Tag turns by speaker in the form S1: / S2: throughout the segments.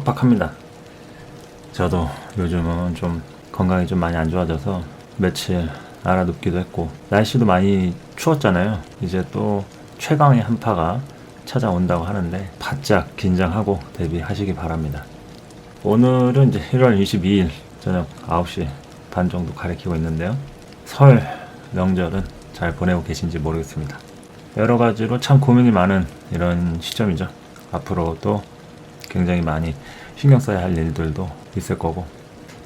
S1: 빡빡합니다. 저도 요즘은 좀 건강이 좀 많이 안 좋아져서 며칠 알아눕기도 했고, 날씨도 많이 추웠잖아요. 이제 또 최강의 한파가 찾아온다고 하는데 바짝 긴장하고 대비하시기 바랍니다. 오늘은 이제 1월 22일 저녁 9시 반 정도 가리키고 있는데요. 설 명절은 잘 보내고 계신지 모르겠습니다. 여러 가지로 참 고민이 많은 이런 시점이죠. 앞으로도 굉장히 많이 신경 써야 할 일들도 있을 거고,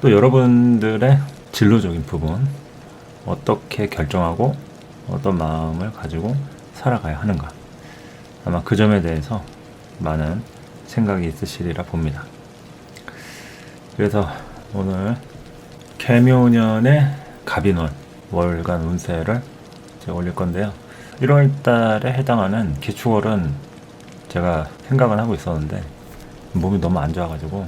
S1: 또 여러분들의 진로적인 부분, 어떻게 결정하고 어떤 마음을 가지고 살아가야 하는가, 아마 그 점에 대해서 많은 생각이 있으시리라 봅니다. 그래서 오늘 개묘년의 갑인월 월간 운세를 제가 올릴 건데요. 1월달에 해당하는 기축월은 제가 생각은 하고 있었는데 몸이 너무 안 좋아가지고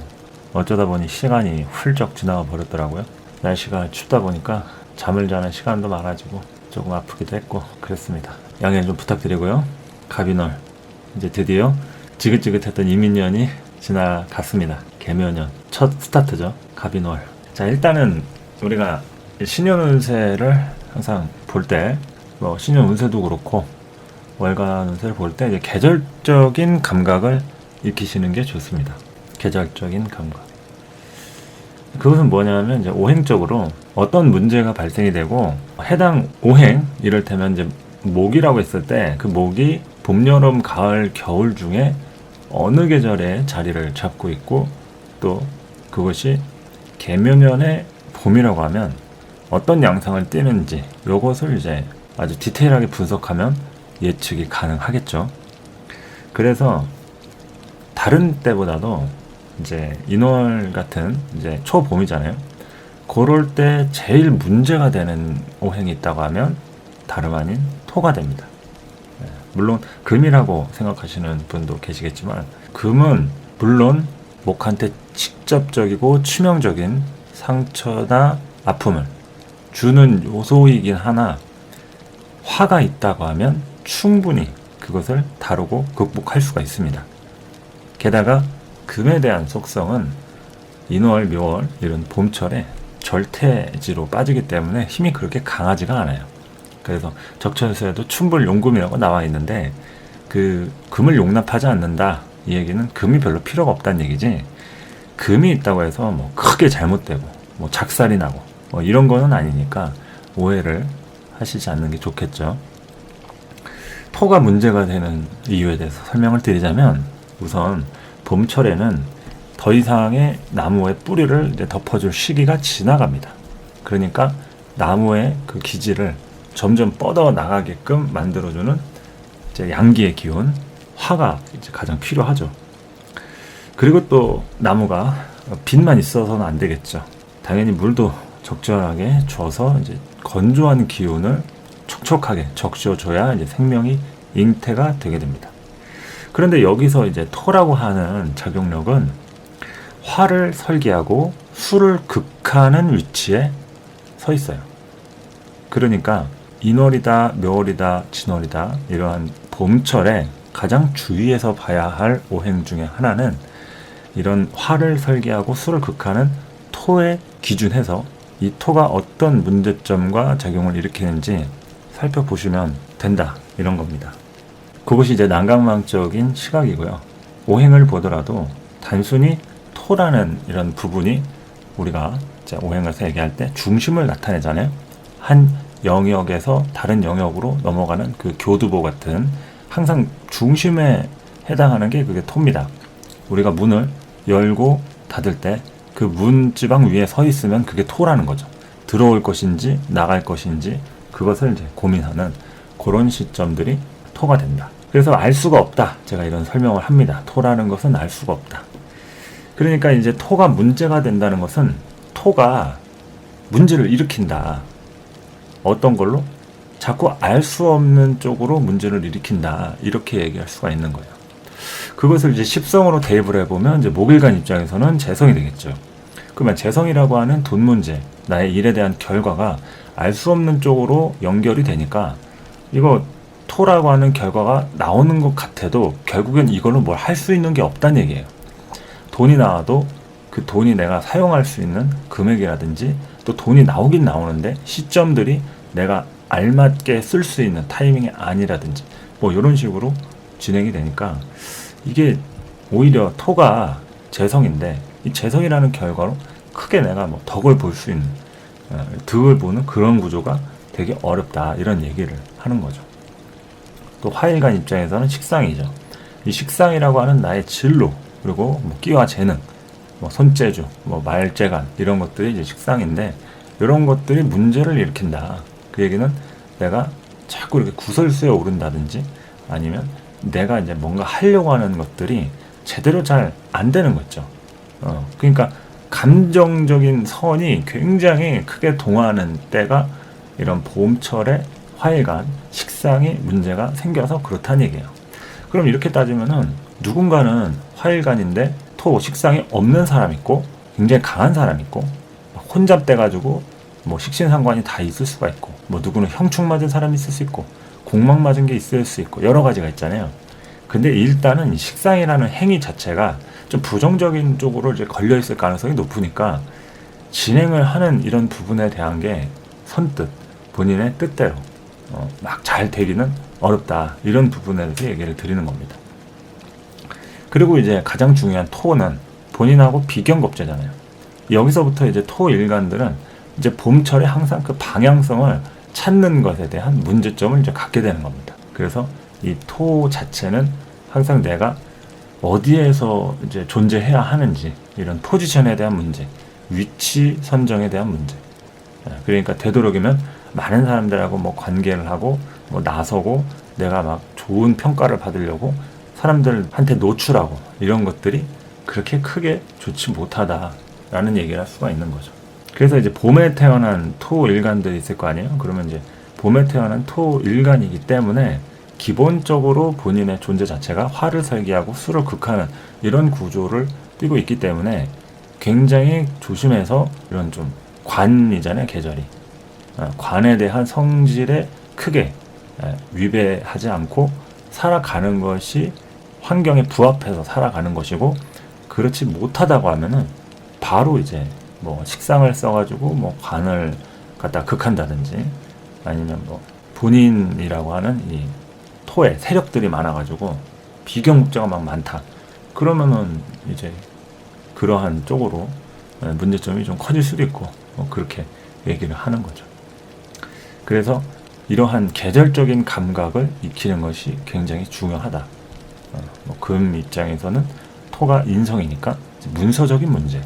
S1: 어쩌다 보니 시간이 훌쩍 지나가 버렸더라고요. 날씨가 춥다 보니까 잠을 자는 시간도 많아지고 조금 아프기도 했고 그랬습니다. 양해 좀 부탁드리고요. 갑인월, 이제 드디어 지긋지긋했던 이민년이 지나갔습니다. 개묘년 첫 스타트죠. 갑인월. 자, 일단은 우리가 신년 운세를 항상 볼 때, 신년 운세도 그렇고 월간 운세를 볼 때 이제 계절적인 감각을 익히시는 게 좋습니다. 계절적인 감각. 그것은 뭐냐면 이제 오행적으로 어떤 문제가 발생이 되고, 해당 오행, 이를테면 이제 목이라고 했을 때 그 목이 봄, 여름, 가을, 겨울 중에 어느 계절에 자리를 잡고 있고, 또 그것이 개묘년의 봄이라고 하면 어떤 양상을 띠는지, 요것을 이제 아주 디테일하게 분석하면 예측이 가능하겠죠. 그래서 다른 때보다도 이제 인월 같은 이제 초봄이잖아요. 그럴 때 제일 문제가 되는 오행이 있다고 하면 다름 아닌 토가 됩니다. 물론 금이라고 생각하시는 분도 계시겠지만, 금은 물론 목한테 직접적이고 치명적인 상처나 아픔을 주는 요소이긴 하나, 화가 있다고 하면 충분히 그것을 다루고 극복할 수가 있습니다. 게다가 금에 대한 속성은 인월, 묘월 이런 봄철에 절퇴지로 빠지기 때문에 힘이 그렇게 강하지가 않아요. 그래서 적천에서도 춘불용금이라고 나와 있는데, 그 금을 용납하지 않는다, 이 얘기는 금이 별로 필요가 없다는 얘기지, 금이 있다고 해서 뭐 크게 잘못되고 뭐 작살이 나고 뭐 이런 거는 아니니까 오해를 하시지 않는 게 좋겠죠. 토가 문제가 되는 이유에 대해서 설명을 드리자면, 우선 봄철에는 더 이상의 나무의 뿌리를 이제 덮어줄 시기가 지나갑니다. 그러니까 나무의 그 기질을 점점 뻗어 나가게끔 만들어주는 이제 양기의 기운, 화가 이제 가장 필요하죠. 그리고 또 나무가 빛만 있어서는 안 되겠죠. 당연히 물도 적절하게 줘서 이제 건조한 기운을 촉촉하게 적셔줘야 이제 생명이 잉태가 되게 됩니다. 그런데 여기서 이제 토라고 하는 작용력은 화를 설계하고 수를 극하는 위치에 서 있어요. 그러니까 인월이다, 묘월이다, 진월이다, 이러한 봄철에 가장 주의해서 봐야 할 오행 중에 하나는 이런 화를 설계하고 수를 극하는 토에 기준해서 이 토가 어떤 문제점과 작용을 일으키는지 살펴보시면 된다, 이런 겁니다. 그것이 이제 난강망적인 시각이고요. 오행을 보더라도 단순히 토라는 이런 부분이 우리가 이제 오행에서 얘기할 때 중심을 나타내잖아요. 한 영역에서 다른 영역으로 넘어가는 그 교두보 같은, 항상 중심에 해당하는 게 그게 토입니다. 우리가 문을 열고 닫을 때 그 문지방 위에 서 있으면 그게 토라는 거죠. 들어올 것인지 나갈 것인지 그것을 이제 고민하는 그런 시점들이 토가 된다. 그래서 알 수가 없다, 제가 이런 설명을 합니다. 토라는 것은 알 수가 없다. 그러니까 이제 토가 문제가 된다는 것은 토가 문제를 일으킨다. 어떤 걸로? 자꾸 알 수 없는 쪽으로 문제를 일으킨다, 이렇게 얘기할 수가 있는 거예요. 그것을 이제 십성으로 대입을 해보면 이제 목일간 입장에서는 재성이 되겠죠. 그러면 재성이라고 하는 돈 문제, 나의 일에 대한 결과가 알 수 없는 쪽으로 연결이 되니까 이거 토라고 하는 결과가 나오는 것 같아도 결국엔 이걸로 뭘 할 수 있는 게 없다는 얘기예요. 돈이 나와도 그 돈이 내가 사용할 수 있는 금액이라든지 또 돈이 나오긴 나오는데 시점들이 내가 알맞게 쓸 수 있는 타이밍이 아니라든지 뭐 이런 식으로 진행이 되니까 이게 오히려 토가 재성인데 이 재성이라는 결과로 크게 내가 뭐 덕을 볼 수 있는 득을 보는 그런 구조가 되게 어렵다 이런 얘기를 하는 거죠. 또 화일간 입장에서는 식상이죠. 이 식상이라고 하는 나의 진로 그리고 뭐 끼와 재능 뭐 손재주 뭐 말재간 이런 것들이 이제 식상인데 이런 것들이 문제를 일으킨다. 그 얘기는 내가 자꾸 이렇게 구설수에 오른다든지 아니면 내가 이제 뭔가 하려고 하는 것들이 제대로 잘 안 되는 거죠. 그러니까 감정적인 선이 굉장히 크게 동하는 때가 이런 봄철에 화일간, 식상이 문제가 생겨서 그렇다는 얘기예요. 그럼 이렇게 따지면은 누군가는 화일간인데 토, 식상이 없는 사람 있고 굉장히 강한 사람 있고 혼잡돼 가지고 뭐 식신상관이 다 있을 수가 있고 뭐 누구는 형충 맞은 사람이 있을 수 있고 공막 맞은 게 있을 수 있고 여러 가지가 있잖아요. 근데 일단은 이 식상이라는 행위 자체가 좀 부정적인 쪽으로 이제 걸려 있을 가능성이 높으니까 진행을 하는 이런 부분에 대한 게 선뜻 본인의 뜻대로 막 잘 되기는 어렵다 이런 부분에 대해서 얘기를 드리는 겁니다. 그리고 이제 가장 중요한 토는 본인하고 비견겁제잖아요. 여기서부터 이제 토 일간들은 이제 봄철에 항상 그 방향성을 찾는 것에 대한 문제점을 이제 갖게 되는 겁니다. 그래서 이 토 자체는 항상 내가 어디에서 이제 존재해야 하는지 이런 포지션에 대한 문제, 위치 선정에 대한 문제. 그러니까 되도록이면 많은 사람들하고 뭐 관계를 하고 뭐 나서고 내가 막 좋은 평가를 받으려고 사람들한테 노출하고 이런 것들이 그렇게 크게 좋지 못하다라는 얘기를 할 수가 있는 거죠. 그래서 이제 봄에 태어난 토 일간들이 있을 거 아니에요? 그러면 이제 봄에 태어난 토 일간이기 때문에 기본적으로 본인의 존재 자체가 화를 설기하고 수를 극하는 이런 구조를 띠고 있기 때문에 굉장히 조심해서 이런 좀 관이잖아요, 계절이. 관에 대한 성질에 크게 위배하지 않고 살아가는 것이 환경에 부합해서 살아가는 것이고 그렇지 못하다고 하면은 바로 이제 뭐 식상을 써가지고 뭐 관을 갖다 극한다든지 아니면 뭐 본인이라고 하는 이 토에 세력들이 많아가지고 비경국자가 막 많다. 그러면은 이제 그러한 쪽으로 문제점이 좀 커질 수도 있고 뭐 그렇게 얘기를 하는 거죠. 그래서 이러한 계절적인 감각을 익히는 것이 굉장히 중요하다. 금 입장에서는 토가 인성이니까 문서적인 문제,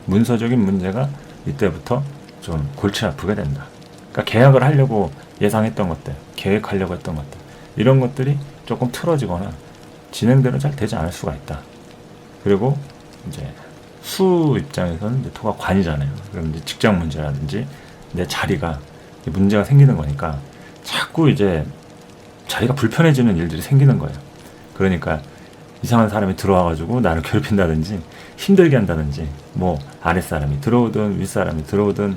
S1: 문서적인 문제가 이때부터 좀 골치 아프게 된다. 그러니까 계약을 하려고 예상했던 것들, 계획하려고 했던 것들 이런 것들이 조금 틀어지거나 진행대로 잘 되지 않을 수가 있다. 그리고 이제 수 입장에서는 이제 토가 관이잖아요. 그럼 이제 직장 문제라든지 내 자리가 문제가 생기는 거니까 자꾸 이제 자리가 불편해지는 일들이 생기는 거예요. 그러니까 이상한 사람이 들어와가지고 나를 괴롭힌다든지 힘들게 한다든지 뭐 아랫사람이 들어오든 윗사람이 들어오든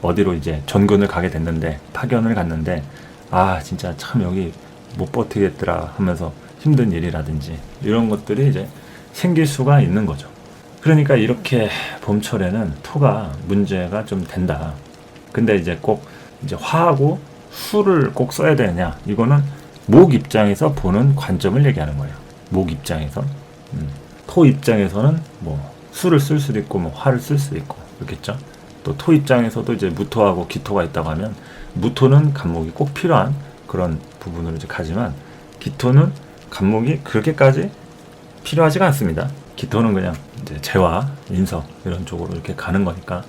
S1: 어디로 이제 전근을 가게 됐는데 파견을 갔는데 아 진짜 참 여기 못 버티겠더라 하면서 힘든 일이라든지 이런 것들이 이제 생길 수가 있는 거죠. 그러니까 이렇게 봄철에는 토가 문제가 좀 된다. 근데 이제 꼭 이제 화하고 수를 꼭 써야 되느냐 이거는 목 입장에서 보는 관점을 얘기하는 거예요. 목 입장에서 토 입장에서는 뭐 수를 쓸 수도 있고 뭐 화를 쓸 수도 있고 그렇겠죠. 또 토 입장에서도 이제 무토하고 기토가 있다고 하면 무토는 간목이 꼭 필요한 그런 부분을 이제 가지만 기토는 간목이 그렇게까지 필요하지가 않습니다. 기토는 그냥 이제 재화, 인서 이런 쪽으로 이렇게 가는 거니까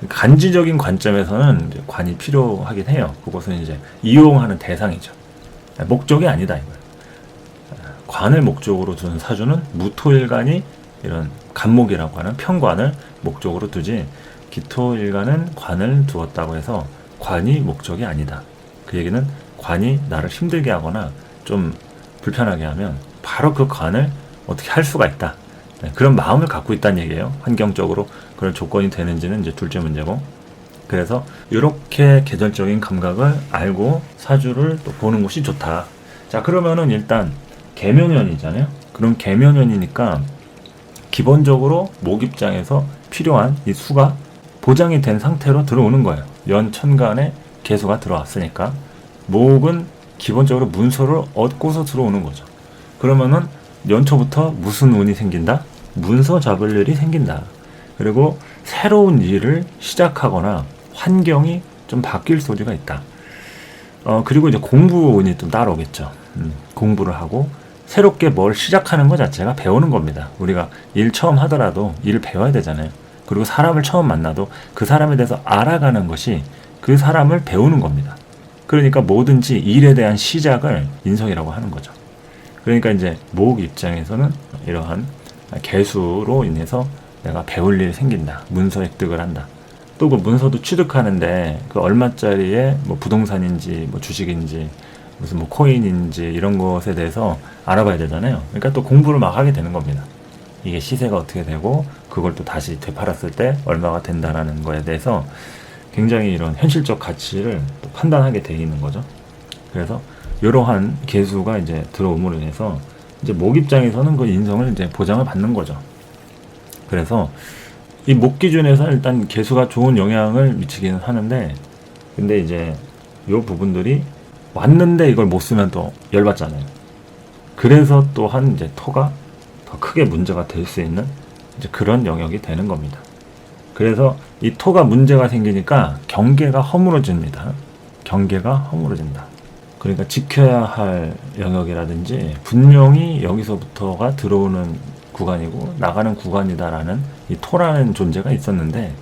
S1: 간지적인 관점에서는 이제 관이 필요하긴 해요. 그것은 이제 이용하는 대상이죠. 목적이 아니다 이거예요. 관을 목적으로 두는 사주는 무토일간이 이런 간목이라고 하는 편관을 목적으로 두지 기토일간은 관을 두었다고 해서 관이 목적이 아니다. 그 얘기는 관이 나를 힘들게 하거나 좀 불편하게 하면 바로 그 관을 어떻게 할 수가 있다. 그런 마음을 갖고 있다는 얘기예요. 환경적으로 그런 조건이 되는지는 이제 둘째 문제고. 그래서 이렇게 계절적인 감각을 알고 사주를 또 보는 것이 좋다. 자, 그러면은 일단 계묘년이잖아요. 그럼 계묘년이니까 기본적으로 목 입장에서 필요한 이 수가 보장이 된 상태로 들어오는 거예요. 연천간에 개수가 들어왔으니까 목은 기본적으로 문서를 얻고서 들어오는 거죠. 그러면은 연초부터 무슨 운이 생긴다? 문서 잡을 일이 생긴다. 그리고 새로운 일을 시작하거나 환경이 좀 바뀔 소지가 있다. 그리고 이제 공부 운이 좀 따라오겠죠. 공부를 하고 새롭게 뭘 시작하는 것 자체가 배우는 겁니다. 우리가 일 처음 하더라도 일을 배워야 되잖아요. 그리고 사람을 처음 만나도 그 사람에 대해서 알아가는 것이 그 사람을 배우는 겁니다. 그러니까 뭐든지 일에 대한 시작을 인성이라고 하는 거죠. 그러니까 이제 목 입장에서는 이러한 개수로 인해서 내가 배울 일이 생긴다. 문서 획득을 한다. 또 그 문서도 취득하는데 그 얼마짜리의 뭐 부동산인지 뭐 주식인지 무슨 뭐 코인인지 이런 것에 대해서 알아봐야 되잖아요. 그러니까 또 공부를 막 하게 되는 겁니다. 이게 시세가 어떻게 되고 그걸 또 다시 되팔았을 때 얼마가 된다라는 거에 대해서 굉장히 이런 현실적 가치를 또 판단하게 돼 있는 거죠. 그래서 이러한 개수가 이제 들어옴으로 인해서 이제 목 입장에서는 그 인성을 이제 보장을 받는 거죠. 그래서 이 목 기준에서 일단 개수가 좋은 영향을 미치기는 하는데, 근데 이제 요 부분들이 왔는데 이걸 못 쓰면 또 열받잖아요. 그래서 또한 이제 토가 더 크게 문제가 될 수 있는 이제 그런 영역이 되는 겁니다. 그래서 이 토가 문제가 생기니까 경계가 허물어집니다. 경계가 허물어진다. 그러니까 지켜야 할 영역이라든지 분명히 여기서부터가 들어오는 구간이고 나가는 구간이다라는 이 토라는 존재가 있었는데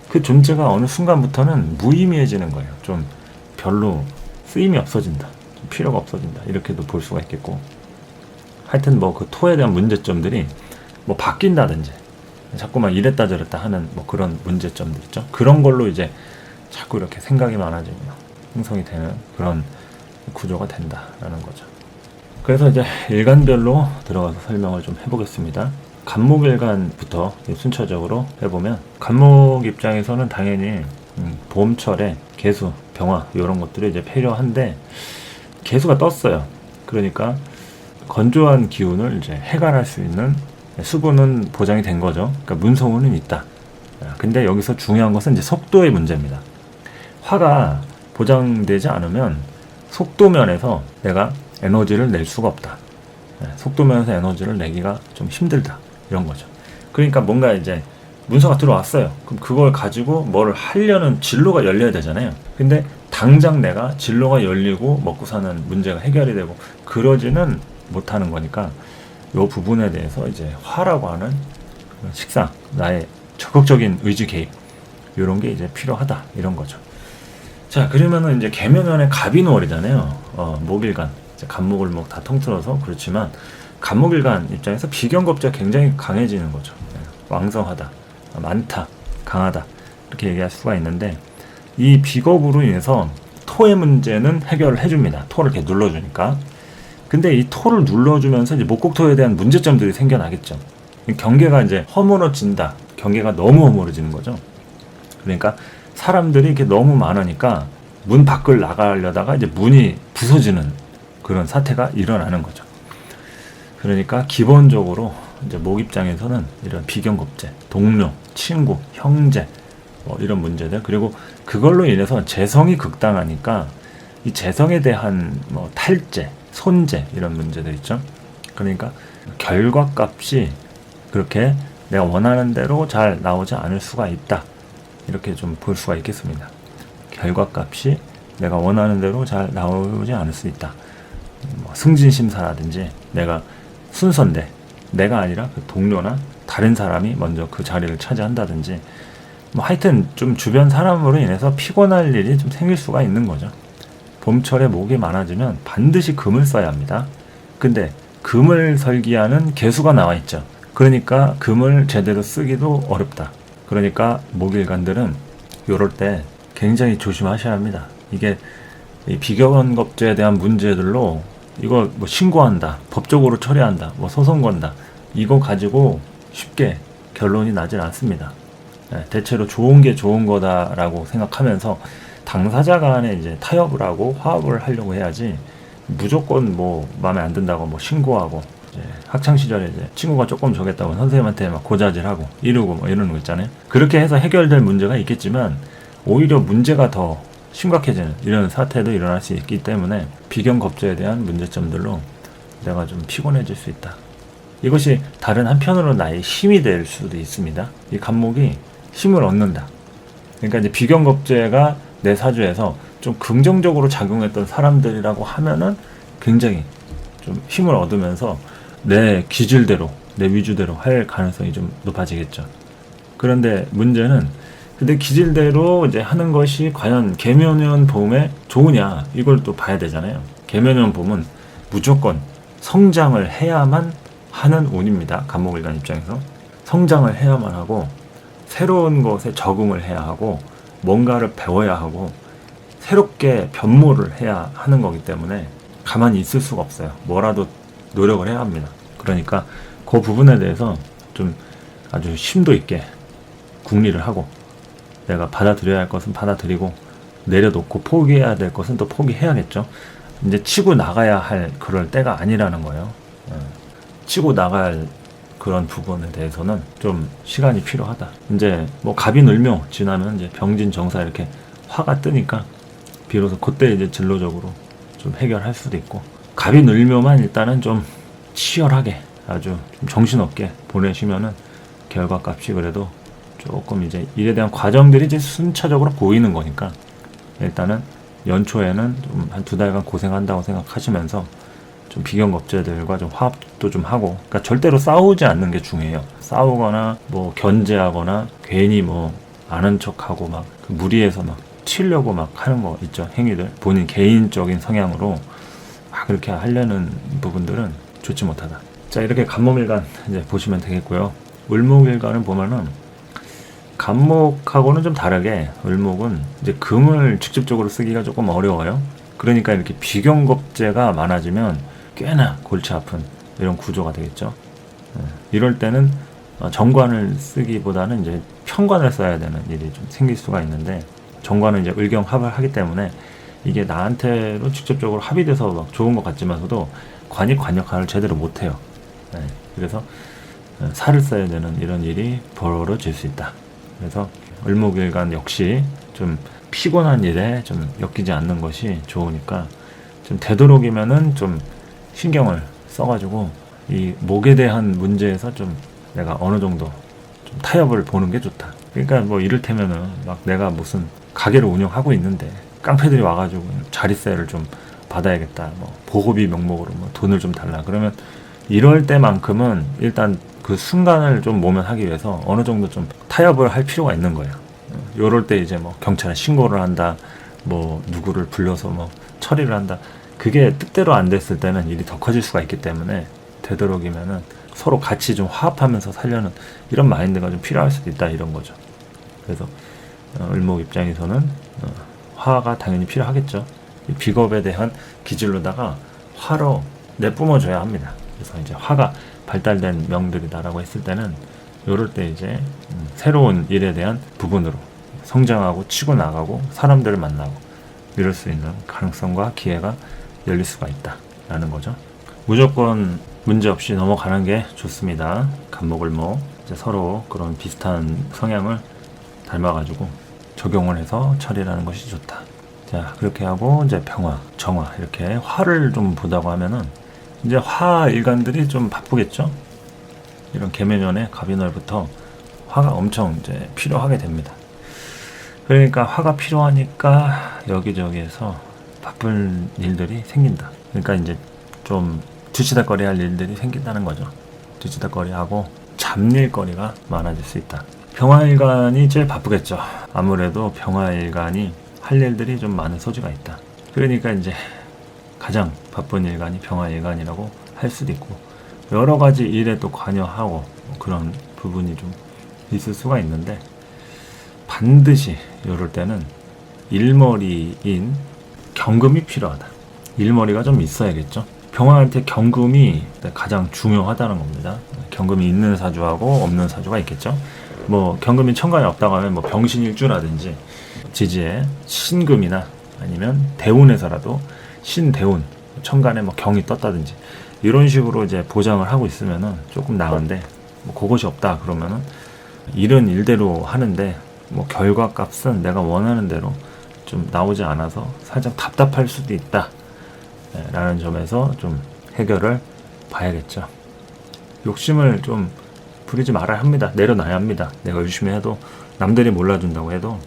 S1: 그 존재가 어느 순간부터는 무의미해지는 거예요. 좀 별로 쓰임이 없어진다. 좀 필요가 없어진다. 이렇게도 볼 수가 있겠고, 하여튼 뭐 그 토에 대한 문제점들이 뭐 바뀐다든지 자꾸만 이랬다 저랬다 하는 뭐 그런 문제점들 있죠. 그런 걸로 이제 자꾸 이렇게 생각이 많아지고 형성이 되는 그런 구조가 된다라는 거죠. 그래서 이제 일간별로 들어가서 설명을 좀 해보겠습니다. 간목일간부터 순차적으로 해보면, 간목 입장에서는 당연히 봄철에 개수, 병화 이런 것들이 이제 필요한데 개수가 떴어요. 그러니까 건조한 기운을 이제 해갈할 수 있는 수분은 보장이 된 거죠. 그러니까 문성운은 있다. 근데 여기서 중요한 것은 이제 속도의 문제입니다. 화가 보장되지 않으면 속도 면에서 내가 에너지를 낼 수가 없다. 속도 면에서 에너지를 내기가 좀 힘들다. 이런 거죠. 그러니까 뭔가 이제 문서가 들어왔어요. 그럼 그걸 가지고 뭘 하려는 진로가 열려야 되잖아요. 근데 당장 내가 진로가 열리고 먹고 사는 문제가 해결이 되고 그러지는 못하는 거니까 이 부분에 대해서 이제 화라고 하는 식상, 나의 적극적인 의지 개입 이런 게 이제 필요하다. 이런 거죠. 자, 그러면은 이제 계묘년의 갑인월이잖아요. 목일간, 간목을목 다 통틀어서 그렇지만 간목일간 입장에서 비견겁제가 굉장히 강해지는 거죠. 왕성하다, 많다, 강하다 이렇게 얘기할 수가 있는데, 이 비겁으로 인해서 토의 문제는 해결을 해줍니다. 토를 이렇게 눌러주니까. 근데 이 토를 눌러주면서 이제 목곡토에 대한 문제점들이 생겨나겠죠. 경계가 이제 허물어진다. 경계가 너무 허물어지는 거죠. 그러니까 사람들이 이렇게 너무 많으니까 문 밖을 나가려다가 이제 문이 부서지는 그런 사태가 일어나는 거죠. 그러니까 기본적으로 이제 목 입장에서는 이런 비견겁제, 동료, 친구, 형제 뭐 이런 문제들, 그리고 그걸로 인해서 재성이 극당하니까 이 재성에 대한 뭐 탈재, 손재 이런 문제들 있죠. 그러니까 결과값이 그렇게 내가 원하는 대로 잘 나오지 않을 수가 있다. 이렇게 좀 볼 수가 있겠습니다. 결과값이 내가 원하는 대로 잘 나오지 않을 수 있다. 뭐 승진심사라든지 내가 순서인데 내가 아니라 그 동료나 다른 사람이 먼저 그 자리를 차지한다든지 뭐 하여튼 좀 주변 사람으로 인해서 피곤할 일이 좀 생길 수가 있는 거죠. 봄철에 목이 많아지면 반드시 금을 써야 합니다. 근데 금을 설기하는 개수가 나와 있죠. 그러니까 금을 제대로 쓰기도 어렵다. 그러니까 목일간들은 요럴 때 굉장히 조심하셔야 합니다. 이게 이 비견겁제에 대한 문제들로 이거 뭐 신고한다, 법적으로 처리한다, 뭐 소송 건다, 이거 가지고 쉽게 결론이 나질 않습니다. 대체로 좋은 게 좋은 거다라고 생각하면서 당사자 간에 이제 타협을 하고 화합을 하려고 해야지 무조건 뭐 마음에 안 든다고 뭐 신고하고 이제 학창 시절에 이제 친구가 조금 저겠다고 선생님한테 막 고자질하고 이러고 뭐 이러는 거 있잖아요. 그렇게 해서 해결될 문제가 있겠지만 오히려 문제가 더 심각해지는 이런 사태도 일어날 수 있기 때문에 비경겁제에 대한 문제점들로 내가 좀 피곤해질 수 있다. 이것이 다른 한편으로 나의 힘이 될 수도 있습니다. 이 간목이 힘을 얻는다. 그러니까 이제 비경겁제가 내 사주에서 좀 긍정적으로 작용했던 사람들이라고 하면은 굉장히 좀 힘을 얻으면서 내 기질대로, 내 위주대로 할 가능성이 좀 높아지겠죠. 그런데 문제는 근데 기질대로 이제 하는 것이 과연 계면연 봄에 좋으냐 이걸 또 봐야 되잖아요. 계면연 봄은 무조건 성장을 해야만 하는 운입니다. 간목일간 입장에서 성장을 해야만 하고 새로운 것에 적응을 해야 하고 뭔가를 배워야 하고 새롭게 변모를 해야 하는 거기 때문에 가만히 있을 수가 없어요. 뭐라도 노력을 해야 합니다. 그러니까 그 부분에 대해서 좀 아주 심도 있게 궁리를 하고 내가 받아들여야 할 것은 받아들이고 내려놓고 포기해야 될 것은 또 포기해야겠죠. 이제 치고 나가야 할 그럴 때가 아니라는 거예요. 치고 나갈 그런 부분에 대해서는 좀 시간이 필요하다. 이제 뭐 갑인을묘 지나면 이제 병진정사 이렇게 화가 뜨니까 비로소 그때 이제 진로적으로 좀 해결할 수도 있고 갑인을묘만 일단은 좀 치열하게 아주 좀 정신없게 보내시면은 결과값이 그래도 조금 이제 일에 대한 과정들이 이제 순차적으로 보이는 거니까 일단은 연초에는 좀 한 2달간 고생한다고 생각하시면서 좀 비경겁제들과 좀 화합도 좀 하고 그러니까 절대로 싸우지 않는 게 중요해요. 싸우거나 뭐 견제하거나 괜히 뭐 아는 척하고 막 그 무리해서 막 치려고 막 하는 거 있죠. 행위들 본인 개인적인 성향으로 막 그렇게 하려는 부분들은 좋지 못하다. 자 이렇게 간목일간 이제 보시면 되겠고요. 을목일간은 보면은 간목하고는 좀 다르게 을목은 이제 금을 직접적으로 쓰기가 조금 어려워요. 그러니까 이렇게 비경겁제가 많아지면 꽤나 골치 아픈 이런 구조가 되겠죠. 이럴 때는 정관을 쓰기보다는 이제 편관을 써야 되는 일이 좀 생길 수가 있는데 정관은 이제 을경합을 하기 때문에 이게 나한테로 직접적으로 합의돼서 막 좋은 것 같지만서도 관이 관역할을 제대로 못해요. 그래서 살을 써야 되는 이런 일이 벌어질 수 있다. 그래서 을목일간 역시 좀 피곤한 일에 좀 엮이지 않는 것이 좋으니까 좀 되도록이면은 좀 신경을 써가지고 이 목에 대한 문제에서 좀 내가 어느 정도 좀 타협을 보는 게 좋다. 그러니까 뭐 이를테면은 막 내가 무슨 가게를 운영하고 있는데 깡패들이 와가지고 자릿세를 좀 받아야겠다. 뭐 보호비 명목으로 뭐 돈을 좀 달라. 그러면 이럴 때만큼은 일단 그 순간을 좀 모면하기 위해서 어느 정도 좀 타협을 할 필요가 있는 거예요. 요럴 때 이제 뭐 경찰에 신고를 한다, 뭐 누구를 불러서 뭐 처리를 한다. 그게 뜻대로 안 됐을 때는 일이 더 커질 수가 있기 때문에 되도록이면은 서로 같이 좀 화합하면서 살려는 이런 마인드가 좀 필요할 수도 있다 이런 거죠. 그래서 을목 입장에서는 화가 당연히 필요하겠죠. 이 비겁에 대한 기질로다가 화로 내뿜어줘야 합니다. 그래서 이제 화가 발달된 명들이다라고 했을 때는 요럴 때 이제 새로운 일에 대한 부분으로 성장하고 치고 나가고 사람들을 만나고 이럴 수 있는 가능성과 기회가 열릴 수가 있다라는 거죠. 무조건 문제 없이 넘어가는 게 좋습니다. 간목을목 이제 서로 그런 비슷한 성향을 닮아가지고 적용을 해서 처리하는 것이 좋다. 자 그렇게 하고 이제 병화, 정화 이렇게 화를 좀 보다고 하면은 이제 화 일간들이 좀 바쁘겠죠. 이런 계면연의 갑인월부터 화가 엄청 이제 필요하게 됩니다. 그러니까 화가 필요하니까 여기저기에서 바쁜 일들이 생긴다. 그러니까 이제 좀 뒤치다거리 할 일들이 생긴다는 거죠. 뒤치다거리 하고 잡일거리가 많아질 수 있다. 병화일간이 제일 바쁘겠죠. 아무래도 병화일간이 할 일들이 좀 많은 소지가 있다. 그러니까 이제 가장 바쁜 일간이 병화일간이라고 할 수도 있고 여러 가지 일에 또 관여하고 그런 부분이 좀 있을 수가 있는데 반드시 이럴 때는 일머리인 경금이 필요하다. 일머리가 좀 있어야겠죠. 병화한테 경금이 가장 중요하다는 겁니다. 경금이 있는 사주하고 없는 사주가 있겠죠. 뭐 경금이 천간에 없다고 하면 뭐 병신일주라든지 지지에 신금이나 아니면 대운에서라도 신대운 천간에 뭐 경이 떴다든지 이런 식으로 이제 보장을 하고 있으면은 조금 나은데, 뭐 그것이 없다 그러면은 일은 일대로 하는데 뭐 결과값은 내가 원하는 대로 좀 나오지 않아서 살짝 답답할 수도 있다, 라는 점에서 좀 해결을 봐야겠죠. 욕심을 좀 부리지 말아야 합니다. 내려놔야 합니다. 내가 열심히 해도 남들이 몰라준다고 해도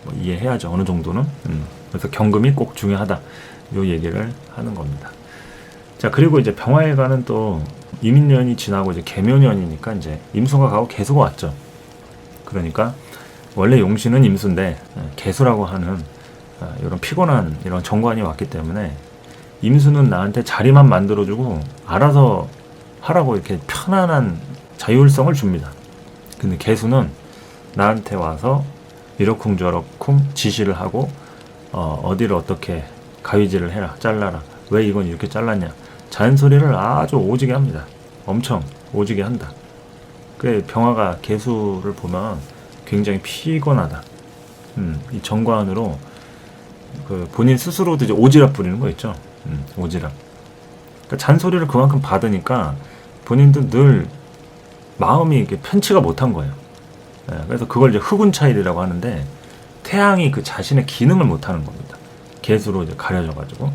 S1: 뭐 이해해야죠. 어느 정도는. 그래서 경금이 꼭 중요하다, 요 얘기를 하는 겁니다. 자, 그리고 이제 병화일관은 또 이민년이 지나고 이제 계묘년이니까 이제 임수가 가고 개수가 왔죠. 그러니까 원래 용신은 임수인데 개수라고 하는 이런 피곤한 이런 정관이 왔기 때문에 임수는 나한테 자리만 만들어주고 알아서 하라고 이렇게 편안한 자율성을 줍니다. 근데 개수는 나한테 와서 이러쿵저러쿵 지시를 하고 어디를 어떻게 가위질을 해라, 잘라라, 왜 이건 이렇게 잘랐냐, 잔소리를 아주 오지게 합니다. 엄청 오지게 한다. 그 병화가 개수를 보면 굉장히 피곤하다. 이 정관으로 그 본인 스스로도 이제 오지랖 부리는 거 있죠. 오지랖. 그러니까 잔소리를 그만큼 받으니까 본인도 늘 마음이 이렇게 편치가 못한 거예요. 그래서 그걸 이제 흑운 차일이라고 하는데, 태양이 그 자신의 기능을 못하는 겁니다. 개수로 이제 가려져가지고.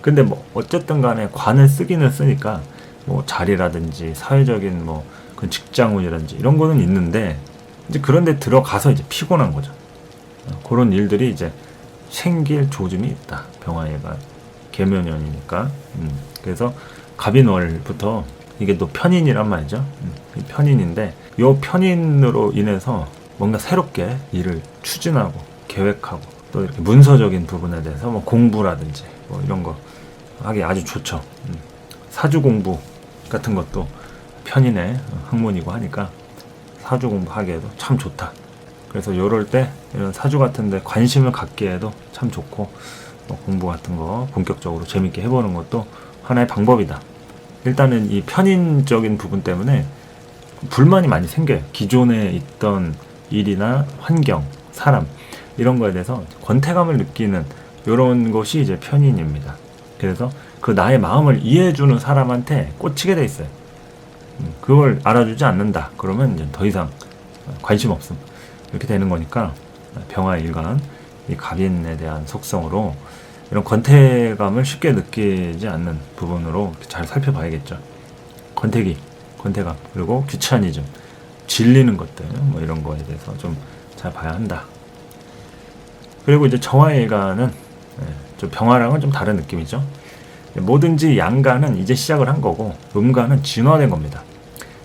S1: 근데 뭐 어쨌든 간에 관을 쓰기는 쓰니까 뭐 자리라든지 사회적인 뭐 그 직장운이라든지 이런 거는 있는데, 이제 그런데 들어가서 이제 피곤한 거죠. 그런 일들이 이제 생길 조짐이 있다. 병화일관 계묘년이니까. 그래서 갑인월부터 이게 또 편인이란 말이죠. 편인인데 이 편인으로 인해서 뭔가 새롭게 일을 추진하고 계획하고 또 이렇게 문서적인 부분에 대해서 뭐 공부라든지 뭐 이런 거 하기 아주 좋죠. 사주 공부 같은 것도 편인의 학문이고 하니까 사주 공부하기에도 참 좋다. 그래서 요럴 때 이런 사주 같은 데 관심을 갖기에도 참 좋고, 뭐 공부 같은 거 본격적으로 재밌게 해보는 것도 하나의 방법이다. 일단은 이 편인적인 부분 때문에 불만이 많이 생겨요. 기존에 있던 일이나 환경, 사람 이런 거에 대해서 권태감을 느끼는 이런 것이 이제 편인입니다. 그래서 그 나의 마음을 이해해주는 사람한테 꽂히게 돼 있어요. 그걸 알아주지 않는다 그러면 이제 더 이상 관심 없음, 이렇게 되는 거니까 병화일관 이 갑인에 대한 속성으로 이런 권태감을 쉽게 느끼지 않는 부분으로 잘 살펴봐야겠죠. 권태감, 그리고 귀차니즘, 질리는 것들, 뭐 이런 거에 대해서 좀 잘 봐야 한다. 그리고 이제 정화일관은 좀 병화랑은 좀 다른 느낌이죠. 뭐든지 양간은 이제 시작을 한 거고, 음간은 진화된 겁니다.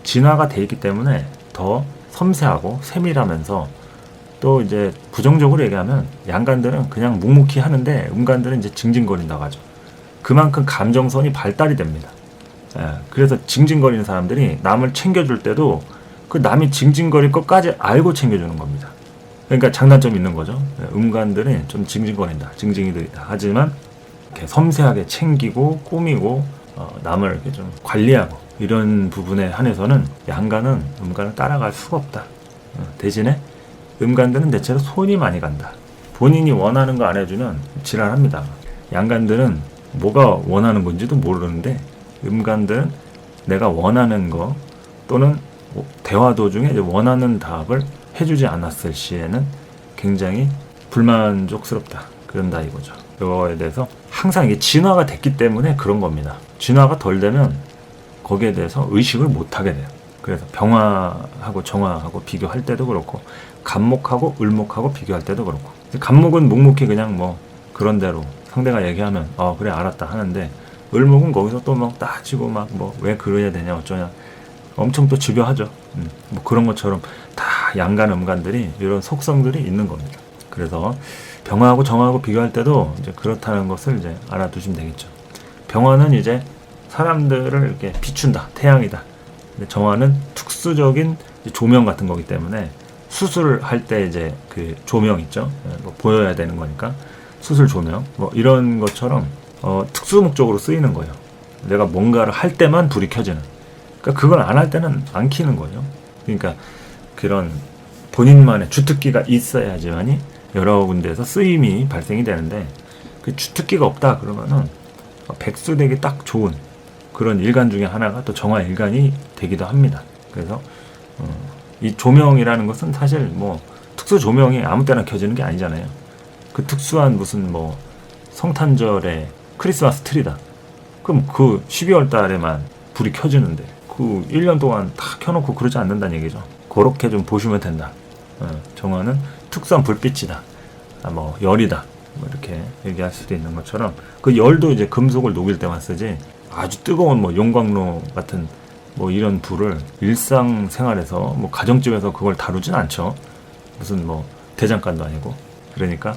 S1: 진화가 돼 있기 때문에 더 섬세하고 세밀하면서, 또 이제 부정적으로 얘기하면 양간들은 그냥 묵묵히 하는데 음간들은 이제 징징거린다고 하죠. 그만큼 감정선이 발달이 됩니다. 그래서 징징거리는 사람들이 남을 챙겨줄 때도 그 남이 징징거릴 것까지 알고 챙겨주는 겁니다. 그러니까 장단점이 있는 거죠. 음간들은 좀 징징거린다, 징징이들이다. 하지만 이렇게 섬세하게 챙기고 꾸미고 남을 이렇게 좀 관리하고 이런 부분에 한해서는 양간은 음간을 따라갈 수가 없다. 대신에 음간들은 대체로 손이 많이 간다. 본인이 원하는 거 안 해주면 지랄합니다. 양간들은 뭐가 원하는 건지도 모르는데, 음간들은 내가 원하는 거 또는 대화 도중에 원하는 답을 해주지 않았을 시에는 굉장히 불만족스럽다, 그런다 이거죠. 이거에 대해서 항상 이게 진화가 됐기 때문에 그런 겁니다. 진화가 덜 되면 거기에 대해서 의식을 못 하게 돼요. 그래서 병화하고 정화하고 비교할 때도 그렇고, 간목하고 을목하고 비교할 때도 그렇고, 간목은 묵묵히 그냥 뭐 그런 대로 상대가 얘기하면 그래 알았다 하는데, 을목은 거기서 또 막 따지고 막 뭐 왜 그래야 되냐 어쩌냐 엄청 또 집요하죠. 뭐 그런 것처럼 다 양간 음간들이 이런 속성들이 있는 겁니다. 그래서 병화하고 정화하고 비교할 때도 이제 그렇다는 것을 이제 알아두시면 되겠죠. 병화는 이제 사람들을 이렇게 비춘다, 태양이다. 근데 정화는 특수적인 조명 같은 거기 때문에 수술을 할 때 이제 그 조명 있죠. 뭐 보여야 되는 거니까 수술 조명 뭐 이런 것처럼 특수 목적으로 쓰이는 거예요. 내가 뭔가를 할 때만 불이 켜지는. 그러니까 그걸 안 할 때는 안 켜는 거죠. 그러니까 그런 본인만의 주특기가 있어야지만이 여러 군데에서 쓰임이 발생이 되는데, 그 주특기가 없다 그러면은 백수되기 딱 좋은 그런 일간 중에 하나가 또 정화일간이 되기도 합니다. 그래서 이 조명이라는 것은 사실 뭐 특수 조명이 아무 때나 켜지는 게 아니잖아요. 그 특수한 무슨 뭐 성탄절에 크리스마스 트리다. 그럼 그 12월 달에만 불이 켜지는데 그 1년 동안 다 켜놓고 그러지 않는다는 얘기죠. 그렇게 좀 보시면 된다. 정화는 특수한 불빛이다. 뭐 열이다. 뭐 이렇게 얘기할 수도 있는 것처럼 그 열도 이제 금속을 녹일 때만 쓰지 아주 뜨거운 뭐 용광로 같은 뭐 이런 불을 일상생활에서 뭐 가정집에서 그걸 다루진 않죠. 무슨 뭐 대장간도 아니고. 그러니까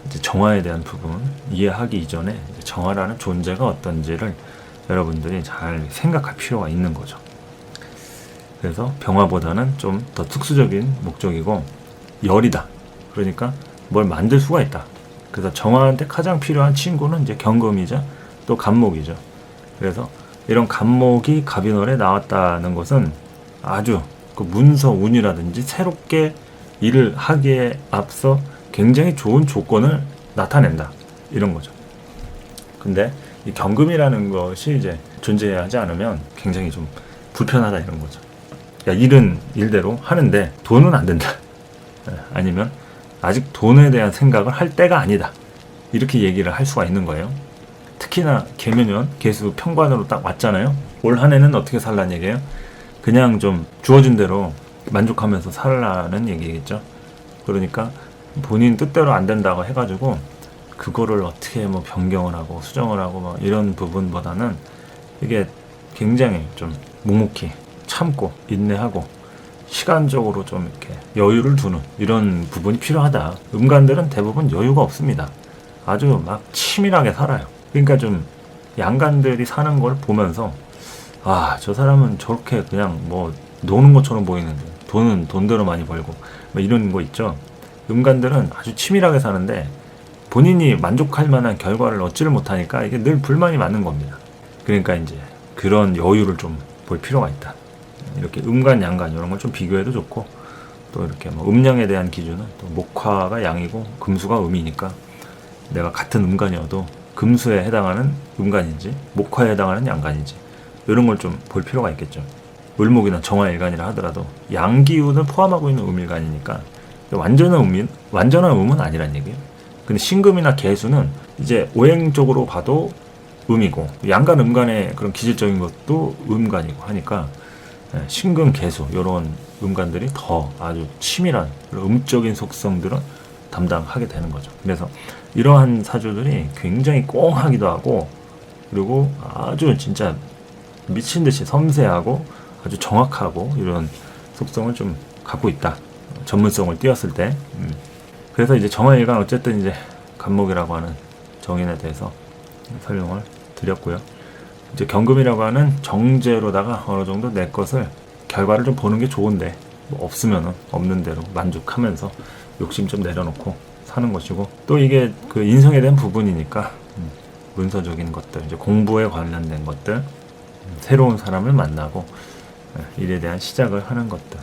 S1: 이제 정화에 대한 부분 이해하기 이전에 정화라는 존재가 어떤지를 여러분들이 잘 생각할 필요가 있는 거죠. 그래서 병화보다는 좀 더 특수적인 목적이고 열이다. 그러니까 뭘 만들 수가 있다. 그래서 정화한테 가장 필요한 친구는 이제 경금이자 또 간목이죠. 그래서 이런 간목이 갑인월에 나왔다는 것은 아주 그 문서 운이라든지 새롭게 일을 하기에 앞서 굉장히 좋은 조건을 나타낸다. 이런 거죠. 근데 이 경금이라는 것이 이제 존재하지 않으면 굉장히 좀 불편하다 이런 거죠. 그러니까 일은 일대로 하는데 돈은 안 된다. 아니면 아직 돈에 대한 생각을 할 때가 아니다. 이렇게 얘기를 할 수가 있는 거예요. 특히나 개묘년, 개수 평관으로 딱 왔잖아요. 올 한 해는 어떻게 살라는 얘기예요? 그냥 좀 주어진 대로 만족하면서 살라는 얘기겠죠. 그러니까 본인 뜻대로 안 된다고 해가지고 그거를 어떻게 뭐 변경을 하고 수정을 하고 뭐 이런 부분보다는 이게 굉장히 좀 묵묵히 참고 인내하고 시간적으로 좀 이렇게 여유를 두는 이런 부분이 필요하다. 음간들은 대부분 여유가 없습니다. 아주 막 치밀하게 살아요. 그러니까 좀 양간들이 사는 걸 보면서 아, 저 사람은 저렇게 그냥 뭐 노는 것처럼 보이는데 돈은 돈대로 많이 벌고 뭐 이런 거 있죠. 음간들은 아주 치밀하게 사는데 본인이 만족할 만한 결과를 얻지를 못하니까 이게 늘 불만이 많은 겁니다. 그러니까 이제 그런 여유를 좀 볼 필요가 있다. 이렇게 음간, 양간 이런 걸 좀 비교해도 좋고 또 이렇게 뭐 음량에 대한 기준은 또 목화가 양이고 금수가 음이니까 내가 같은 음간이어도 금수에 해당하는 음간인지 목화에 해당하는 양간인지 이런 걸 좀 볼 필요가 있겠죠. 을목이나 정화일간이라 하더라도 양기운을 포함하고 있는 음일간이니까 완전한 음은 아니란 얘기예요. 근데 신금이나 개수는 이제 오행 쪽으로 봐도 음이고 양간 음간의 그런 기질적인 것도 음간이고 하니까 신금 개수 이런 음간들이 더 아주 치밀한 음적인 속성들은 담당하게 되는 거죠. 그래서 이러한 사주들이 굉장히 꽁하기도 하고 그리고 아주 진짜 미친 듯이 섬세하고 아주 정확하고 이런 속성을 좀 갖고 있다. 전문성을 띄었을 때. 그래서 이제 정화일간 어쨌든 이제 간목이라고 하는 정인에 대해서 설명을 드렸고요. 이제 경금이라고 하는 정제로다가 어느 정도 내 것을 결과를 좀 보는 게 좋은데 뭐 없으면은 없는 대로 만족하면서 욕심 좀 내려놓고 사는 것이고 또 이게 그 인성에 대한 부분이니까 문서적인 것들 이제 공부에 관련된 것들 새로운 사람을 만나고 일에 대한 시작을 하는 것들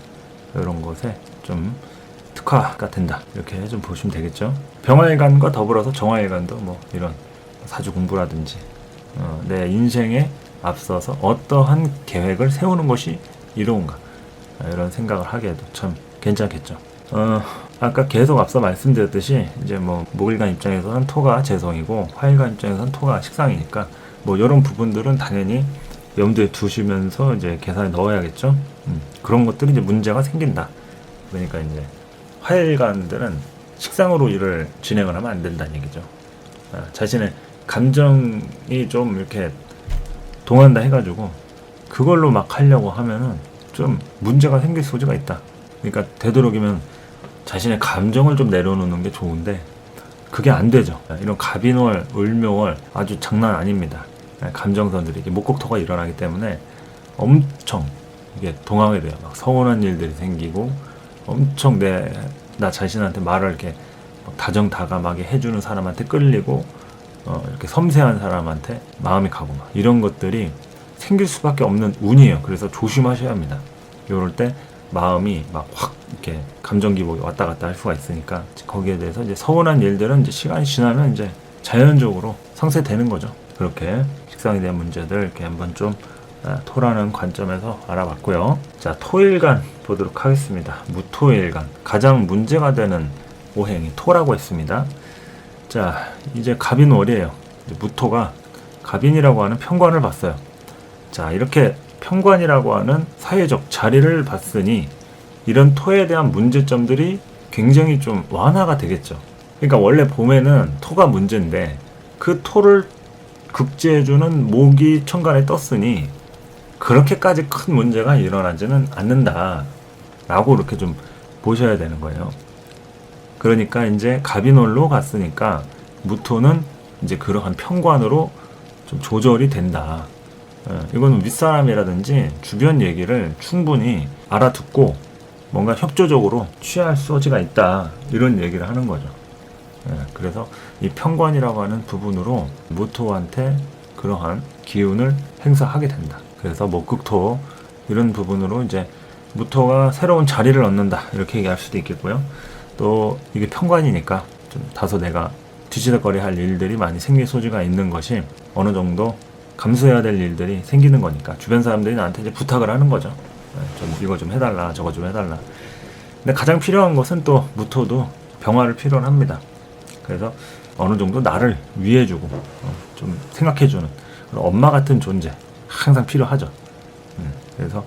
S1: 이런 것에 좀 특화가 된다 이렇게 좀 보시면 되겠죠. 병화일간과 더불어서 정화일간도 뭐 이런 사주 공부라든지 내 인생에 앞서서 어떠한 계획을 세우는 것이 이로운가 이런 생각을 하게 해도 참 괜찮겠죠. 아까 계속 앞서 말씀드렸듯이 이제 뭐 목일간 입장에서는 토가 재성이고 화일간 입장에서는 토가 식상이니까 뭐 이런 부분들은 당연히 염두에 두시면서 이제 계산에 넣어야겠죠. 그런 것들이 이제 문제가 생긴다. 그러니까 이제 화일간들은 식상으로 일을 진행을 하면 안 된다는 얘기죠. 자신의 감정이 좀 이렇게 동한다 해가지고 그걸로 막 하려고 하면은 좀 문제가 생길 소지가 있다. 그러니까 되도록이면 자신의 감정을 좀 내려놓는 게 좋은데 그게 안 되죠. 이런 갑인월, 을묘월 아주 장난 아닙니다. 감정선들이 이게 목곡토가 일어나기 때문에 엄청 이게 동하게 돼요. 막 서운한 일들이 생기고 엄청 나 자신한테 말을 이렇게 다정다감하게 해주는 사람한테 끌리고 이렇게 섬세한 사람한테 마음이 가고 막 이런 것들이 생길 수밖에 없는 운이에요. 그래서 조심하셔야 합니다. 이럴 때 마음이 막 확 이렇게 감정 기복이 왔다 갔다 할 수가 있으니까 거기에 대해서 이제 서운한 일들은 이제 시간이 지나면 이제 자연적으로 상쇄되는 거죠. 그렇게 식상에 대한 문제들 이렇게 한번 좀 토라는 관점에서 알아봤고요. 자, 토일간 보도록 하겠습니다. 무토일간, 가장 문제가 되는 오행이 토라고 했습니다. 자, 이제 갑인월이에요. 무토가 갑인이라고 하는 편관을 봤어요. 자, 이렇게 편관이라고 하는 사회적 자리를 봤으니 이런 토에 대한 문제점들이 굉장히 좀 완화가 되겠죠. 그러니까 원래 봄에는 토가 문제인데 그 토를 극제해주는 목이 천간에 떴으니 그렇게까지 큰 문제가 일어나지는 않는다 라고 이렇게 좀 보셔야 되는 거예요. 그러니까 이제 갑인월로 갔으니까 무토는 이제 그러한 편관으로 좀 조절이 된다. 이거는 윗사람이라든지 주변 얘기를 충분히 알아듣고 뭔가 협조적으로 취할 소지가 있다, 이런 얘기를 하는 거죠. 그래서 이 편관이라고 하는 부분으로 무토한테 그러한 기운을 행사하게 된다. 그래서 목극토 이런 부분으로 이제 무토가 새로운 자리를 얻는다, 이렇게 얘기할 수도 있겠고요. 또 이게 편관이니까 좀 다소 내가 뒤지덕거리 할 일들이 많이 생길 소지가 있는 것이 어느 정도 감수해야 될 일들이 생기는 거니까 주변 사람들이 나한테 이제 부탁을 하는 거죠. 좀 이거 좀 해달라, 저거 좀 해달라. 근데 가장 필요한 것은 또 무토도 병화를 필요로 합니다. 그래서 어느 정도 나를 위해주고 좀 생각해주는 그런 엄마 같은 존재 항상 필요하죠. 그래서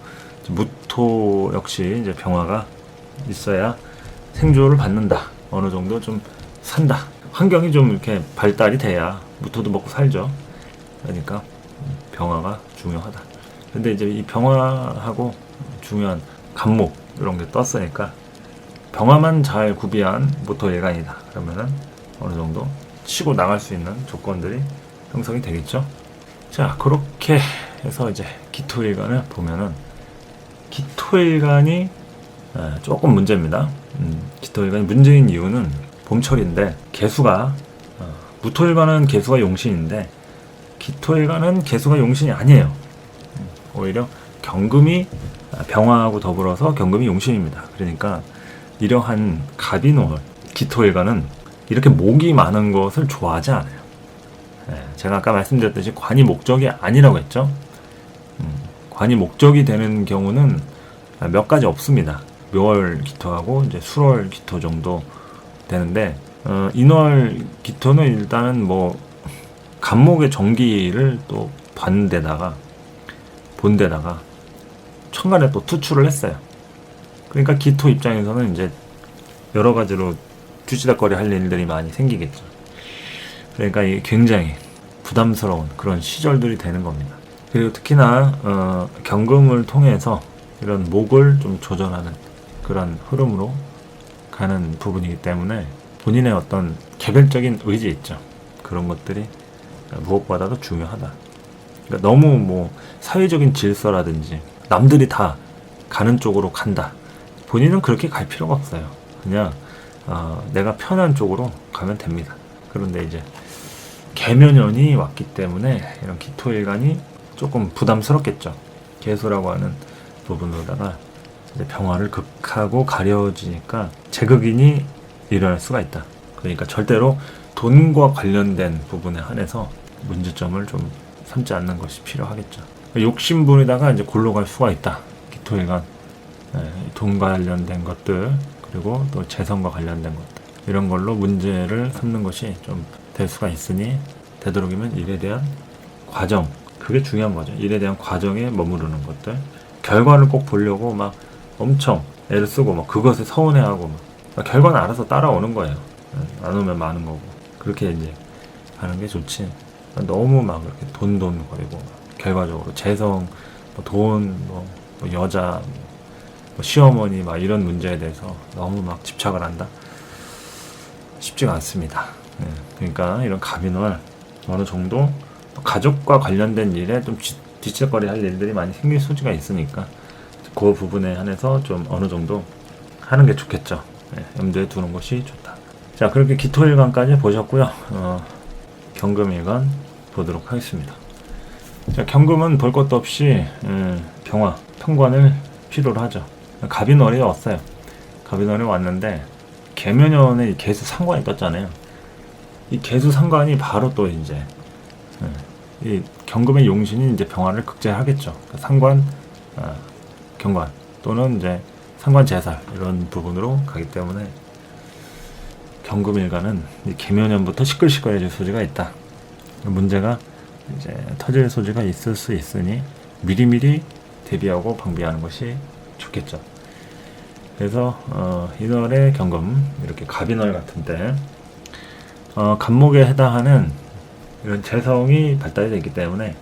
S1: 무토 역시 이제 병화가 있어야 생조를 받는다. 어느 정도 좀 산다. 환경이 좀 이렇게 발달이 돼야 무토도 먹고 살죠. 그러니까 병화가 중요하다. 근데 이제 이 병화하고 중요한 간목 이런 게 떴으니까 병화만 잘 구비한 무토일간이다. 그러면은 어느 정도 치고 나갈 수 있는 조건들이 형성이 되겠죠. 자, 그렇게 해서 이제 기토일간을 보면은 기토일간이 조금 문제입니다. 기토일간이 문제인 이유는 봄철인데 개수가 무토일간은 개수가 용신인데 기토일간은 개수가 용신이 아니에요. 오히려 경금이 병화하고 더불어서 경금이 용신입니다. 그러니까 이러한 갑인월 기토일간은 이렇게 목이 많은 것을 좋아하지 않아요. 제가 아까 말씀드렸듯이 관이 목적이 아니라고 했죠. 관이 목적이 되는 경우는 몇 가지 없습니다. 묘월 기토하고 이제 술월 기토 정도 되는데 인월 기토는 일단은 뭐 간목의 정기를 또 본데다가 천간에 또 투출을 했어요. 그러니까 기토 입장에서는 이제 여러 가지로 뒤지다거리 할 일들이 많이 생기겠죠. 그러니까 이게 굉장히 부담스러운 그런 시절들이 되는 겁니다. 그리고 특히나 경금을 통해서 이런 목을 좀 조절하는 그런 흐름으로 가는 부분이기 때문에 본인의 어떤 개별적인 의지 있죠. 그런 것들이 무엇보다도 중요하다. 그러니까 너무 뭐 사회적인 질서라든지 남들이 다 가는 쪽으로 간다. 본인은 그렇게 갈 필요가 없어요. 그냥 내가 편한 쪽으로 가면 됩니다. 그런데 이제 계면연이 왔기 때문에 이런 기토일간이 조금 부담스럽겠죠. 개수라고 하는 부분으로다가 이제 병화를 극하고 가려지니까 제극인이 일어날 수가 있다. 그러니까 절대로 돈과 관련된 부분에 한해서 문제점을 좀 삼지 않는 것이 필요하겠죠. 욕심부리다가 이제 골로 갈 수가 있다. 기토일간 돈과 관련된 것들 그리고 또 재성과 관련된 것들 이런 걸로 문제를 삼는 것이 좀 될 수가 있으니 되도록이면 일에 대한 과정 그게 중요한 거죠. 일에 대한 과정에 머무르는 것들 결과를 꼭 보려고 막 엄청 애를 쓰고 막 그것에 서운해하고 막 결과는 알아서 따라오는 거예요. 안 오면 많은 거고 그렇게 이제 하는 게 좋지. 너무 막 이렇게 돈거리고 결과적으로 재성, 돈, 여자, 시어머니 막 이런 문제에 대해서 너무 막 집착을 한다. 쉽지가 않습니다. 그러니까 이런 갑인월 어느 정도 가족과 관련된 일에 좀 뒤척거리 할 일들이 많이 생길 소지가 있으니까 그 부분에 한해서 좀 어느 정도 하는 게 좋겠죠. 염두에 두는 것이 좋다. 자, 그렇게 기토일간까지 보셨고요. 경금일간 보도록 하겠습니다. 자, 경금은 볼 것도 없이 병화, 편관을 필요로 하죠. 갑인월이 왔어요. 갑인월이 왔는데 계면연에 이 개수 상관이 떴잖아요. 이 개수 상관이 바로 또 이제 이 경금의 용신이 이제 병화를 극제하겠죠. 그러니까 상관, 경관 또는 이제 상관 제살 이런 부분으로 가기 때문에 경금일간은 계묘년부터 시끌시끌해질 소지가 있다. 문제가 이제 터질 소지가 있을 수 있으니 미리미리 대비하고 방비하는 것이 좋겠죠. 그래서 이월의 경금 이렇게 갑인월 같은데 간목에 해당하는 이런 재성이 발달이 되기 때문에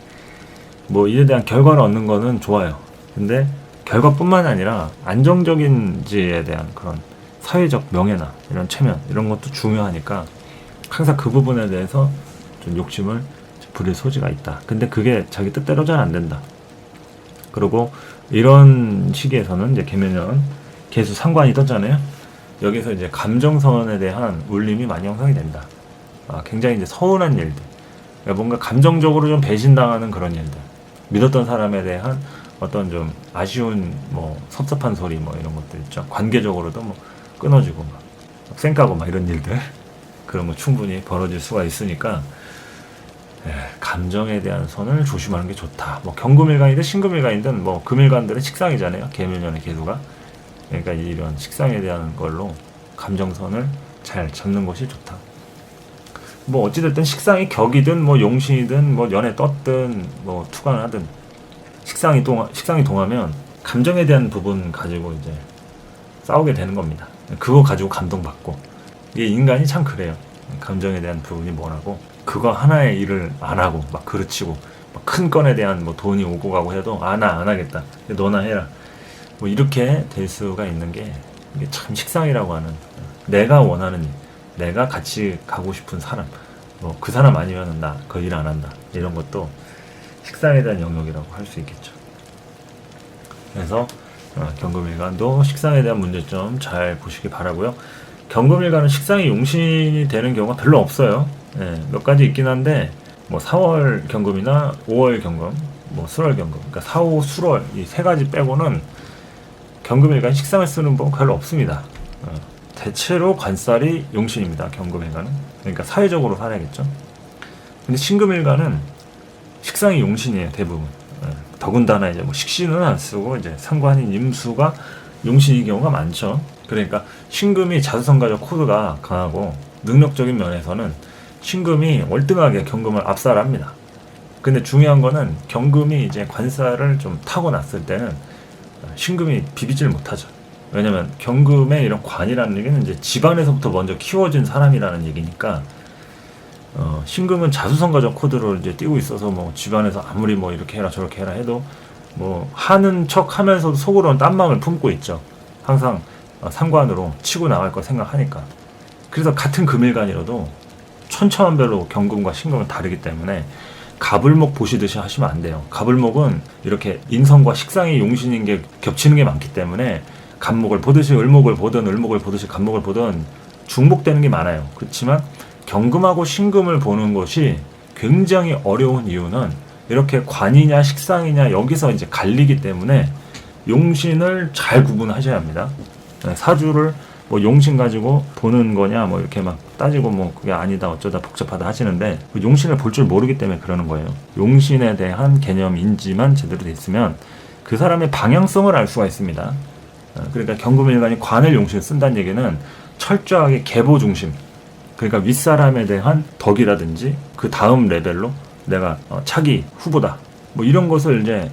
S1: 뭐 이에 대한 결과를 얻는 거는 좋아요. 근데 결과뿐만 아니라 안정적인지에 대한 그런 사회적 명예나 이런 체면 이런 것도 중요하니까 항상 그 부분에 대해서 좀 욕심을 부릴 소지가 있다. 근데 그게 자기 뜻대로 잘 안 된다. 그리고 이런 시기에서는 이제 계묘년 계수 상관이 떴잖아요. 여기서 이제 감정선에 대한 울림이 많이 형성이 된다. 굉장히 이제 서운한 일들, 그러니까 뭔가 감정적으로 좀 배신당하는 그런 일들, 믿었던 사람에 대한 어떤 좀 아쉬운 뭐 섭섭한 소리 뭐 이런 것들 있죠. 관계적으로도 뭐 끊어지고 막 쌩까고 막 이런 일들 그런 거 충분히 벌어질 수가 있으니까 감정에 대한 선을 조심하는 게 좋다. 뭐 경금일간이든 신금일간이든 뭐 금일간들은 식상이잖아요. 계묘년의 계수가. 그러니까 이런 식상에 대한 걸로 감정선을 잘 잡는 것이 좋다. 뭐 어찌됐든 식상이 격이든 뭐 용신이든 뭐 연에 떴든 뭐 투관을 하든 식상이 동하면 감정에 대한 부분 가지고 이제 싸우게 되는 겁니다. 그거 가지고 감동받고 이게 인간이 참 그래요. 감정에 대한 부분이 뭐라고 그거 하나의 일을 안 하고 막 그르치고 막 큰 건에 대한 뭐 돈이 오고 가고 해도 나 안 하겠다. 너나 해라. 뭐 이렇게 될 수가 있는 게 이게 참 식상이라고 하는 내가 원하는 일, 내가 같이 가고 싶은 사람, 뭐 그 사람 아니면 나 그 일 안 한다. 이런 것도 식상에 대한 영역이라고 할 수 있겠죠. 그래서 경금일간도 식상에 대한 문제점 잘 보시기 바라고요. 경금일간은 식상이 용신이 되는 경우가 별로 없어요. 몇 가지 있긴 한데 뭐 4월 경금이나 5월 경금, 뭐 술월 경금, 그러니까 4, 5, 술월 이 세 가지 빼고는 경금일간 식상을 쓰는 분 별로 없습니다. 대체로 관살이 용신입니다. 경금일간은. 그러니까 사회적으로 살아야겠죠. 근데 신금일간은 식상이 용신이에요. 대부분. 더군다나 이제 뭐 식신은 안 쓰고 이제 상관인 임수가 용신인 경우가 많죠. 그러니까 신금이 자수성가적 코드가 강하고 능력적인 면에서는 신금이 월등하게 경금을 압살합니다. 근데 중요한 거는 경금이 이제 관살을 좀 타고났을 때는 신금이 비비질 못하죠. 왜냐면 경금의 이런 관이라는 얘기는 이제 집안에서부터 먼저 키워진 사람이라는 얘기니까 신금은 자수성가적 코드를 이제 띄고 있어서 뭐 집안에서 아무리 뭐 이렇게 해라 저렇게 해라 해도 뭐 하는 척 하면서도 속으로는 딴 마음을 품고 있죠. 항상 상관으로 치고 나갈 거 생각하니까. 그래서 같은 금일간이라도 천차만별로 경금과 신금은 다르기 때문에 갑을목 보시듯이 하시면 안 돼요. 갑을목은 이렇게 인성과 식상이 용신인 게 겹치는 게 많기 때문에 갑목을 보듯이 을목을 보든 을목을 보듯이 갑목을 보든 중복되는 게 많아요. 그렇지만 경금하고 신금을 보는 것이 굉장히 어려운 이유는 이렇게 관이냐 식상이냐 여기서 이제 갈리기 때문에 용신을 잘 구분하셔야 합니다. 사주를 뭐 용신 가지고 보는 거냐 뭐 이렇게 막 따지고 뭐 그게 아니다 어쩌다 복잡하다 하시는데 용신을 볼 줄 모르기 때문에 그러는 거예요. 용신에 대한 개념 인지만 제대로 돼 있으면 그 사람의 방향성을 알 수가 있습니다. 그러니까 경금일간이 관을 용신을 쓴다는 얘기는 철저하게 계보 중심, 그러니까 윗사람에 대한 덕이라든지 그 다음 레벨로 내가 차기 후보다 뭐 이런 것을 이제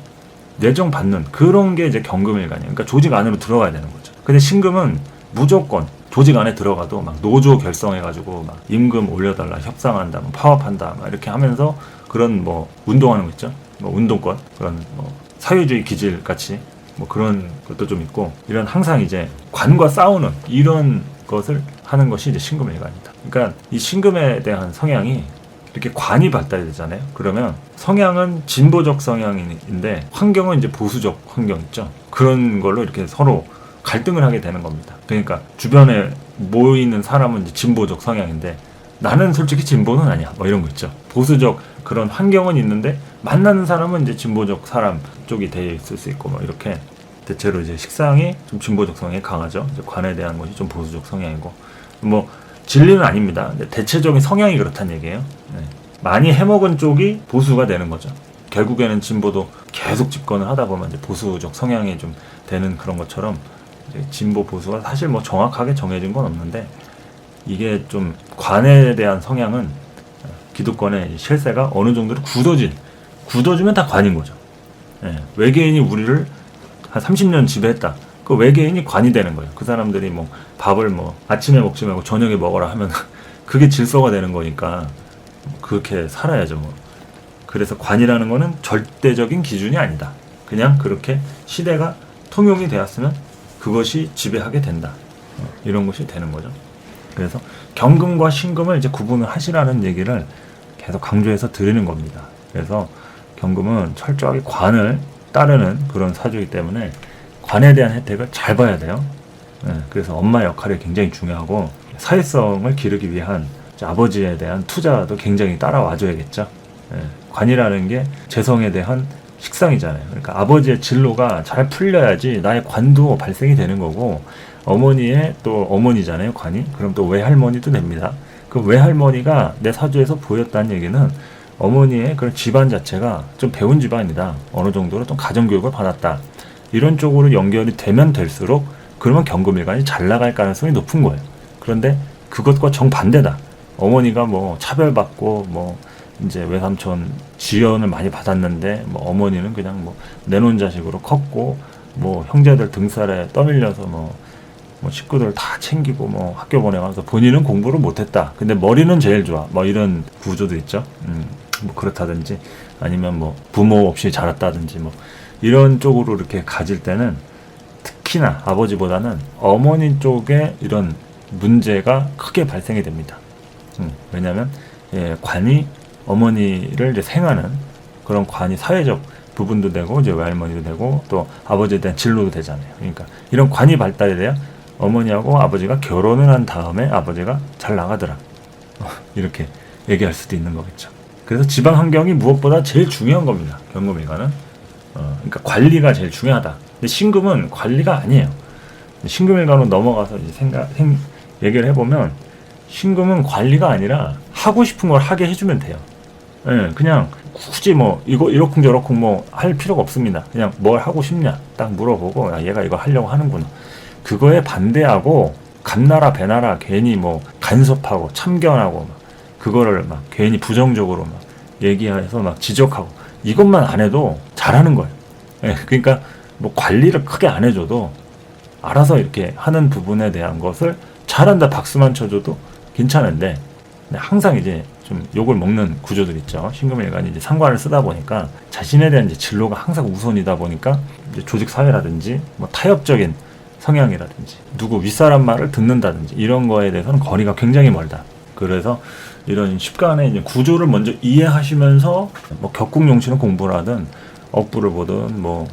S1: 내정받는 그런 게 이제 경금일간이에요. 그러니까 조직 안으로 들어가야 되는 거죠. 근데 신금은 무조건 조직 안에 들어가도 막 노조 결성해가지고 막 임금 올려달라, 협상한다, 뭐 파업한다, 막 이렇게 하면서 그런 뭐 운동하는 거 있죠. 뭐 운동권, 그런 뭐 사회주의 기질 같이 뭐 그런 것도 좀 있고, 이런 항상 이제 관과 싸우는 이런 것을 하는 것이 이제 신금일간이다. 그러니까 이 신금에 대한 성향이 이렇게 관이 발달이 되잖아요. 그러면 성향은 진보적 성향인데 환경은 이제 보수적 환경 있죠. 그런 걸로 이렇게 서로 갈등을 하게 되는 겁니다. 그러니까 주변에 모이는 사람은 이제 진보적 성향인데 나는 솔직히 진보는 아니야. 뭐 이런 거 있죠. 보수적 그런 환경은 있는데 만나는 사람은 이제 진보적 사람 쪽이 되어 있을 수 있고 뭐 이렇게 대체로 이제 식상이 좀 진보적 성향이 강하죠. 이제 관에 대한 것이 좀 보수적 성향이고 뭐 진리는 아닙니다. 근데 대체적인 성향이 그렇다는 얘기예요. 네. 많이 해먹은 쪽이 보수가 되는 거죠. 결국에는 진보도 계속 집권을 하다 보면 이제 보수적 성향이 좀 되는 그런 것처럼 이제 진보 보수가 사실 뭐 정확하게 정해진 건 없는데 이게 좀 관에 대한 성향은 기득권의 실세가 어느 정도로 굳어지면 다 관인 거죠. 예, 외계인이 우리를 한 30년 지배했다. 그 외계인이 관이 되는 거예요. 그 사람들이 뭐 밥을 뭐 아침에 먹지 말고 저녁에 먹어라 하면 그게 질서가 되는 거니까 그렇게 살아야죠 뭐. 그래서 관이라는 거는 절대적인 기준이 아니다. 그냥 그렇게 시대가 통용이 되었으면 그것이 지배하게 된다. 이런 것이 되는 거죠. 그래서 경금과 신금을 이제 구분을 하시라는 얘기를 계속 강조해서 드리는 겁니다. 그래서 경금은 철저하게 관을 따르는 그런 사주이기 때문에 관에 대한 혜택을 잘 봐야 돼요. 그래서 엄마 역할이 굉장히 중요하고 사회성을 기르기 위한 아버지에 대한 투자도 굉장히 따라와줘야겠죠. 관이라는 게 재성에 대한 식상이잖아요. 그러니까 아버지의 진로가 잘 풀려야지 나의 관도 발생이 되는 거고 어머니의 또 어머니잖아요. 관이. 그럼 또 외할머니도 됩니다. 그 외할머니가 내 사주에서 보였다는 얘기는 어머니의 그런 집안 자체가 좀 배운 집안이다. 어느 정도로 좀 가정교육을 받았다. 이런 쪽으로 연결이 되면 될수록 그러면 경금일간이 잘 나갈 가능성이 높은 거예요. 그런데 그것과 정반대다. 어머니가 뭐 차별받고 뭐 이제 외삼촌 지원을 많이 받았는데 뭐 어머니는 그냥 뭐 내놓은 자식으로 컸고 뭐 형제들 등살에 떠밀려서 뭐 식구들 다 챙기고 뭐 학교 보내가면서 본인은 공부를 못했다. 근데 머리는 제일 좋아. 뭐 이런 구조도 있죠. 뭐 그렇다든지 아니면 뭐 부모 없이 자랐다든지 뭐 이런 쪽으로 이렇게 가질 때는 특히나 아버지보다는 어머니 쪽에 이런 문제가 크게 발생이 됩니다. 왜냐하면 관이 어머니를 이제 생하는 그런 관이 사회적 부분도 되고 이제 외할머니도 되고 또 아버지에 대한 진로도 되잖아요. 그러니까 이런 관이 발달이 돼야 어머니하고 아버지가 결혼을 한 다음에 아버지가 잘 나가더라. 이렇게 얘기할 수도 있는 거겠죠. 그래서 집안 환경이 무엇보다 제일 중요한 겁니다. 경금일간은. 그러니까 관리가 제일 중요하다. 근데 신금은 관리가 아니에요. 신금일간으로 넘어가서 이제 얘기를 해보면 신금은 관리가 아니라 하고 싶은 걸 하게 해주면 돼요. 그냥 굳이 뭐 이거 이러쿵저러쿵 뭐 할 필요가 없습니다. 그냥 뭘 하고 싶냐 딱 물어보고 야, 얘가 이거 하려고 하는구나. 그거에 반대하고 간나라 배나라 괜히 뭐 간섭하고 참견하고 막 그거를 막 괜히 부정적으로 막 얘기해서 막 지적하고 이것만 안 해도 잘하는 거예요. 그러니까 뭐 관리를 크게 안 해줘도 알아서 이렇게 하는 부분에 대한 것을 잘한다 박수만 쳐줘도 괜찮은데 항상 이제 좀 욕을 먹는 구조들 있죠. 신금일간이 이제 상관을 쓰다 보니까 자신에 대한 이제 진로가 항상 우선이다 보니까 이제 조직 사회라든지 뭐 타협적인 성향이라든지 누구 윗사람 말을 듣는다든지 이런 거에 대해서는 거리가 굉장히 멀다. 그래서 이런 십간의 이제 구조를 먼저 이해하시면서 뭐 격국용신을 공부를 하든 억부를 보든 뭐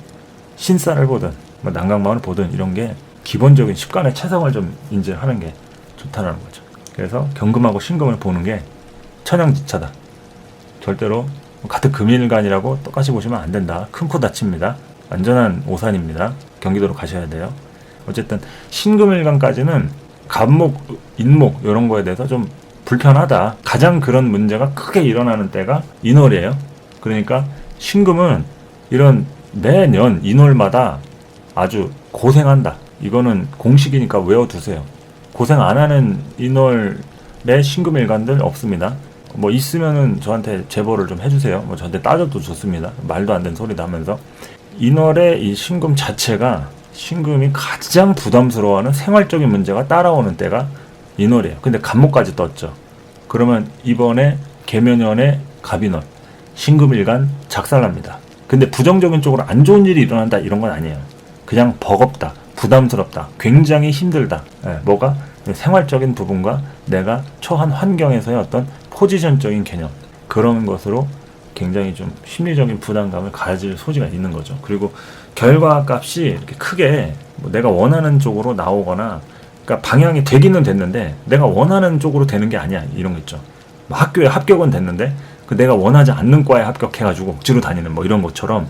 S1: 신사를 보든 뭐 난강마을 보든 이런 게 기본적인 십간의 체성을 좀 인지하는 게 좋다는 거죠. 그래서 경금하고 신금을 보는 게 천양지차다. 절대로 같은 금일간이라고 똑같이 보시면 안 된다. 큰 코 다칩니다. 완전한 오산입니다. 경기도로 가셔야 돼요. 어쨌든 신금일간까지는 갑목, 인목 이런 거에 대해서 좀 불편하다. 가장 그런 문제가 크게 일어나는 때가 인월이에요. 그러니까 신금은 이런 매년 인월마다 아주 고생한다. 이거는 공식이니까 외워두세요. 고생 안 하는 인월의 신금일간들 없습니다. 뭐 있으면은 저한테 제보를 좀 해주세요. 뭐 저한테 따져도 좋습니다. 말도 안 되는 소리도 하면서. 인월의 이 신금 자체가 신금이 가장 부담스러워하는 생활적인 문제가 따라오는 때가 인월이에요. 근데 갑목까지 떴죠. 그러면 이번에 계면연의 갑인월 신금일간 작살납니다. 근데 부정적인 쪽으로 안 좋은 일이 일어난다 이런 건 아니에요. 그냥 버겁다, 부담스럽다, 굉장히 힘들다. 뭐가? 생활적인 부분과 내가 처한 환경에서의 어떤 포지션적인 개념 그런 것으로 굉장히 좀 심리적인 부담감을 가질 소지가 있는 거죠. 그리고 결과값이 이렇게 크게 뭐 내가 원하는 쪽으로 나오거나 그러니까 방향이 되기는 됐는데 내가 원하는 쪽으로 되는 게 아니야 이런 거 있죠. 뭐 학교에 합격은 됐는데 그 내가 원하지 않는 과에 합격해가지고 억지로 다니는 뭐 이런 것처럼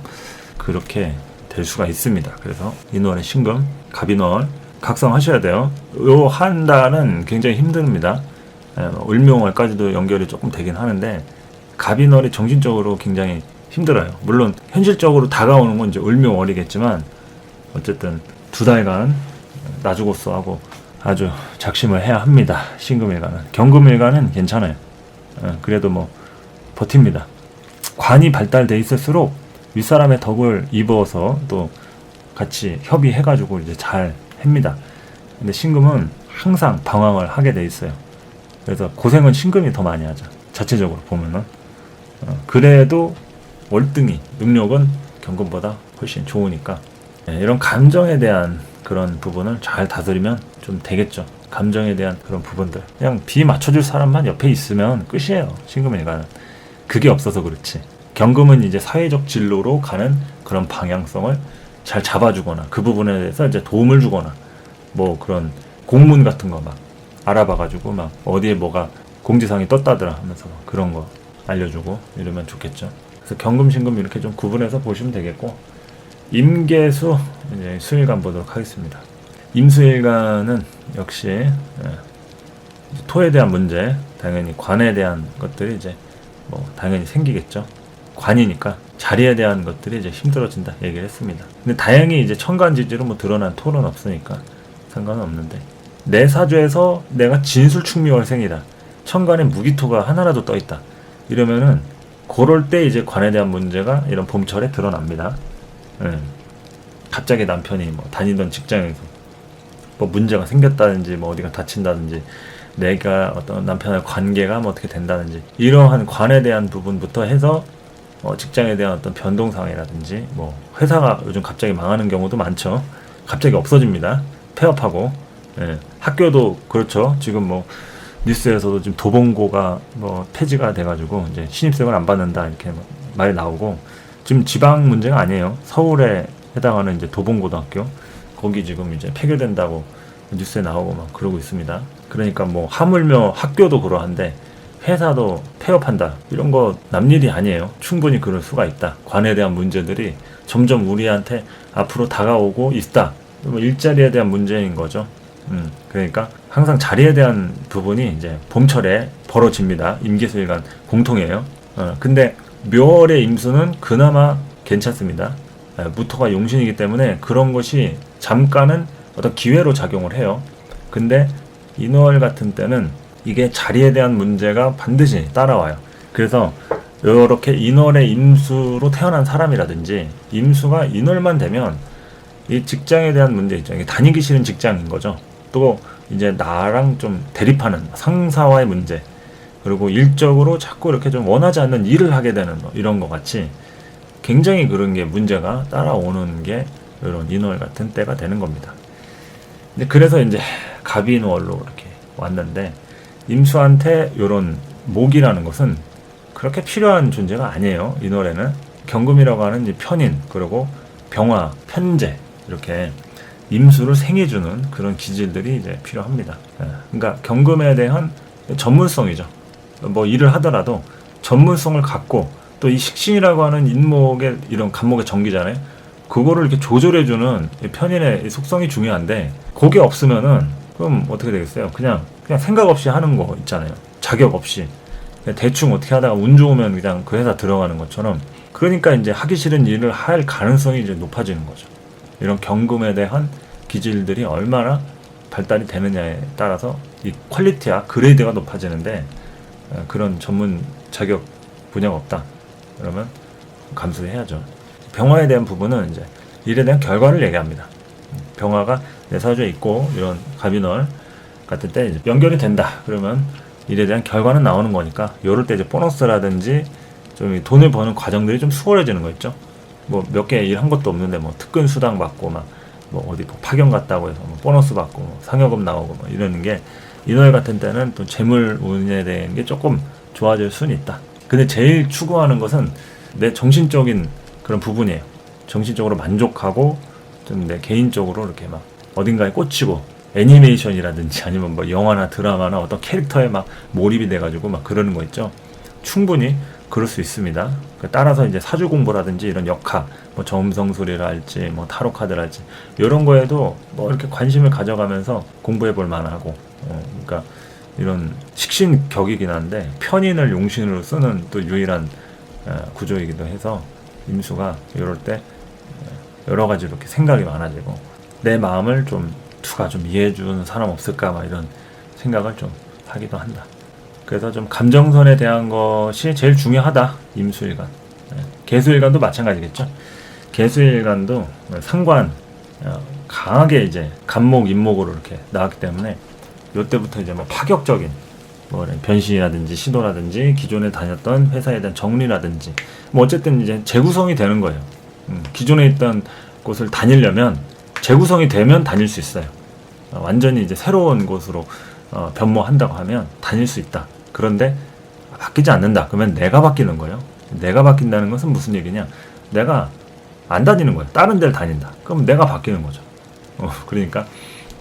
S1: 그렇게 될 수가 있습니다. 그래서 인월의 신금, 갑인월 각성하셔야 돼요. 요 한 달은 굉장히 힘듭니다. 을묘월까지도 연결이 조금 되긴 하는데 갑인월이 정신적으로 굉장히 힘들어요. 물론 현실적으로 다가오는 건 이제 을묘월이겠지만 어쨌든 2달간 나주고서 하고 아주 작심을 해야 합니다. 신금일간은. 경금일간은 괜찮아요. 그래도 뭐 버팁니다. 관이 발달돼 있을수록 윗사람의 덕을 입어서 또 같이 협의해가지고 이제 잘 합니다. 근데 신금은 항상 방황을 하게 돼 있어요. 그래서 고생은 신금이 더 많이 하죠. 자체적으로 보면은. 그래도 월등히 능력은 경금보다 훨씬 좋으니까 이런 감정에 대한 그런 부분을 잘 다스리면 좀 되겠죠. 감정에 대한 그런 부분들 그냥 비 맞춰줄 사람만 옆에 있으면 끝이에요. 신금일간은. 그게 없어서 그렇지. 경금은 이제 사회적 진로로 가는 그런 방향성을 잘 잡아주거나 그 부분에 대해서 이제 도움을 주거나 뭐 그런 공문 같은 거 막 알아봐가지고 막 어디에 뭐가 공지사항이 떴다더라 하면서 그런 거 알려주고 이러면 좋겠죠. 그래서 경금, 신금 이렇게 좀 구분해서 보시면 되겠고, 임계수 이제 수일간 보도록 하겠습니다. 임수일간은 역시 토에 대한 문제, 당연히 관에 대한 것들이 이제 뭐 당연히 생기겠죠. 관이니까 자리에 대한 것들이 이제 힘들어진다 얘기를 했습니다. 근데 다행히 이제 천간지지로 뭐 드러난 토는 없으니까 상관은 없는데, 내 사주에서 내가 진술충미월생이다, 천간에 무기토가 하나라도 떠있다 이러면은 그럴 때 이제 관에 대한 문제가 이런 봄철에 드러납니다. 갑자기 남편이 뭐 다니던 직장에서 뭐 문제가 생겼다든지 뭐 어디가 다친다든지 내가 어떤 남편의 관계가 뭐 어떻게 된다든지 이러한 관에 대한 부분부터 해서 직장에 대한 어떤 변동상이라든지 뭐 회사가 요즘 갑자기 망하는 경우도 많죠. 갑자기 없어집니다. 폐업하고. 학교도 그렇죠. 지금 뭐 뉴스에서도 지금 도봉고가 뭐 폐지가 돼가지고 이제 신입생을 안 받는다 이렇게 말이 나오고, 지금 지방 문제가 아니에요. 서울에 해당하는 이제 도봉고등학교 거기 지금 이제 폐교된다고 뉴스에 나오고 막 그러고 있습니다. 그러니까 뭐 하물며 학교도 그러한데 회사도 폐업한다 이런 거 남일이 아니에요. 충분히 그럴 수가 있다. 관에 대한 문제들이 점점 우리한테 앞으로 다가오고 있다. 뭐 일자리에 대한 문제인 거죠. 그러니까 항상 자리에 대한 부분이 이제 봄철에 벌어집니다. 임계수일간 공통이에요. 근데 묘월의 임수는 그나마 괜찮습니다. 무토가 용신이기 때문에 그런 것이 잠깐은 어떤 기회로 작용을 해요. 근데 인월 같은 때는 이게 자리에 대한 문제가 반드시 따라와요. 그래서 이렇게 인월의 임수로 태어난 사람이라든지 임수가 인월만 되면 이 직장에 대한 문제 있죠. 이게 다니기 싫은 직장인 거죠. 또 이제 나랑 좀 대립하는 상사와의 문제, 그리고 일적으로 자꾸 이렇게 좀 원하지 않는 일을 하게 되는 거, 이런 거 같이 굉장히 그런 게 문제가 따라오는 게 이런 인월 같은 때가 되는 겁니다. 근데 그래서 이제 갑인월로 이렇게 왔는데, 임수한테 이런 목이라는 것은 그렇게 필요한 존재가 아니에요. 인월에는 경금이라고 하는 이제 편인, 그리고 병화, 편재 이렇게 임수를 생해주는 그런 기질들이 이제 필요합니다. 그러니까 경금에 대한 전문성이죠. 뭐 일을 하더라도 전문성을 갖고, 또 이 식신이라고 하는 인목의 이런 간목의 정기잖아요. 그거를 이렇게 조절해주는 편인의 속성이 중요한데, 그게 없으면은 그럼 어떻게 되겠어요? 그냥 생각 없이 하는 거 있잖아요. 자격 없이 대충 어떻게 하다가 운 좋으면 그냥 그 회사 들어가는 것처럼. 그러니까 이제 하기 싫은 일을 할 가능성이 이제 높아지는 거죠. 이런 경금에 대한 기질들이 얼마나 발달이 되느냐에 따라서 이 퀄리티와 그레이드가 높아지는데, 그런 전문 자격 분야가 없다 그러면 감수해야죠. 병화에 대한 부분은 이제 일에 대한 결과를 얘기합니다. 병화가 내 사주에 있고 이런 갑인월 같은 때 이제 연결이 된다 그러면 일에 대한 결과는 나오는 거니까, 요럴 때 이제 보너스라든지 좀 돈을 버는 과정들이 좀 수월해지는 거 있죠. 뭐 몇 개 일 한 것도 없는데 뭐 특근 수당 받고 막 뭐 어디 뭐 파견 갔다고 해서 뭐 보너스 받고 뭐 상여금 나오고 뭐 이러는 게 인월 같은 때는 또 재물 운에 대한 게 조금 좋아질 수는 있다. 근데 제일 추구하는 것은 내 정신적인 그런 부분이에요. 정신적으로 만족하고 좀 내 개인적으로 이렇게 막 어딘가에 꽂히고, 애니메이션이라든지 아니면 뭐 영화나 드라마나 어떤 캐릭터에 막 몰입이 돼가지고 막 그러는 거 있죠. 충분히 그럴 수 있습니다. 따라서 이제 사주 공부라든지 이런 역학, 뭐 점성술이라 할지, 뭐 타로 카드라 할지, 이런 거에도 뭐 이렇게 관심을 가져가면서 공부해 볼 만하고, 그러니까 이런 식신격이긴 한데 편인을 용신으로 쓰는 또 유일한 구조이기도 해서 임수가 이럴 때 여러 가지 이렇게 생각이 많아지고 내 마음을 좀 투가 좀 이해해주는 사람 없을까 막 이런 생각을 좀 하기도 한다. 그래서 좀 감정선에 대한 것이 제일 중요하다. 임수일간. 개수일간도 마찬가지겠죠. 개수일간도 상관 강하게 이제 간목 임목으로 이렇게 나왔기 때문에 이때부터 이제 뭐 파격적인 뭐 변신이라든지 시도라든지 기존에 다녔던 회사에 대한 정리라든지 뭐 어쨌든 이제 재구성이 되는 거예요. 기존에 있던 곳을 다니려면 재구성이 되면 다닐 수 있어요. 완전히 이제 새로운 곳으로 변모한다고 하면 다닐 수 있다. 그런데 바뀌지 않는다. 그러면 내가 바뀌는 거예요. 내가 바뀐다는 것은 무슨 얘기냐? 내가 안 다니는 거예요. 다른 데를 다닌다. 그럼 내가 바뀌는 거죠. 그러니까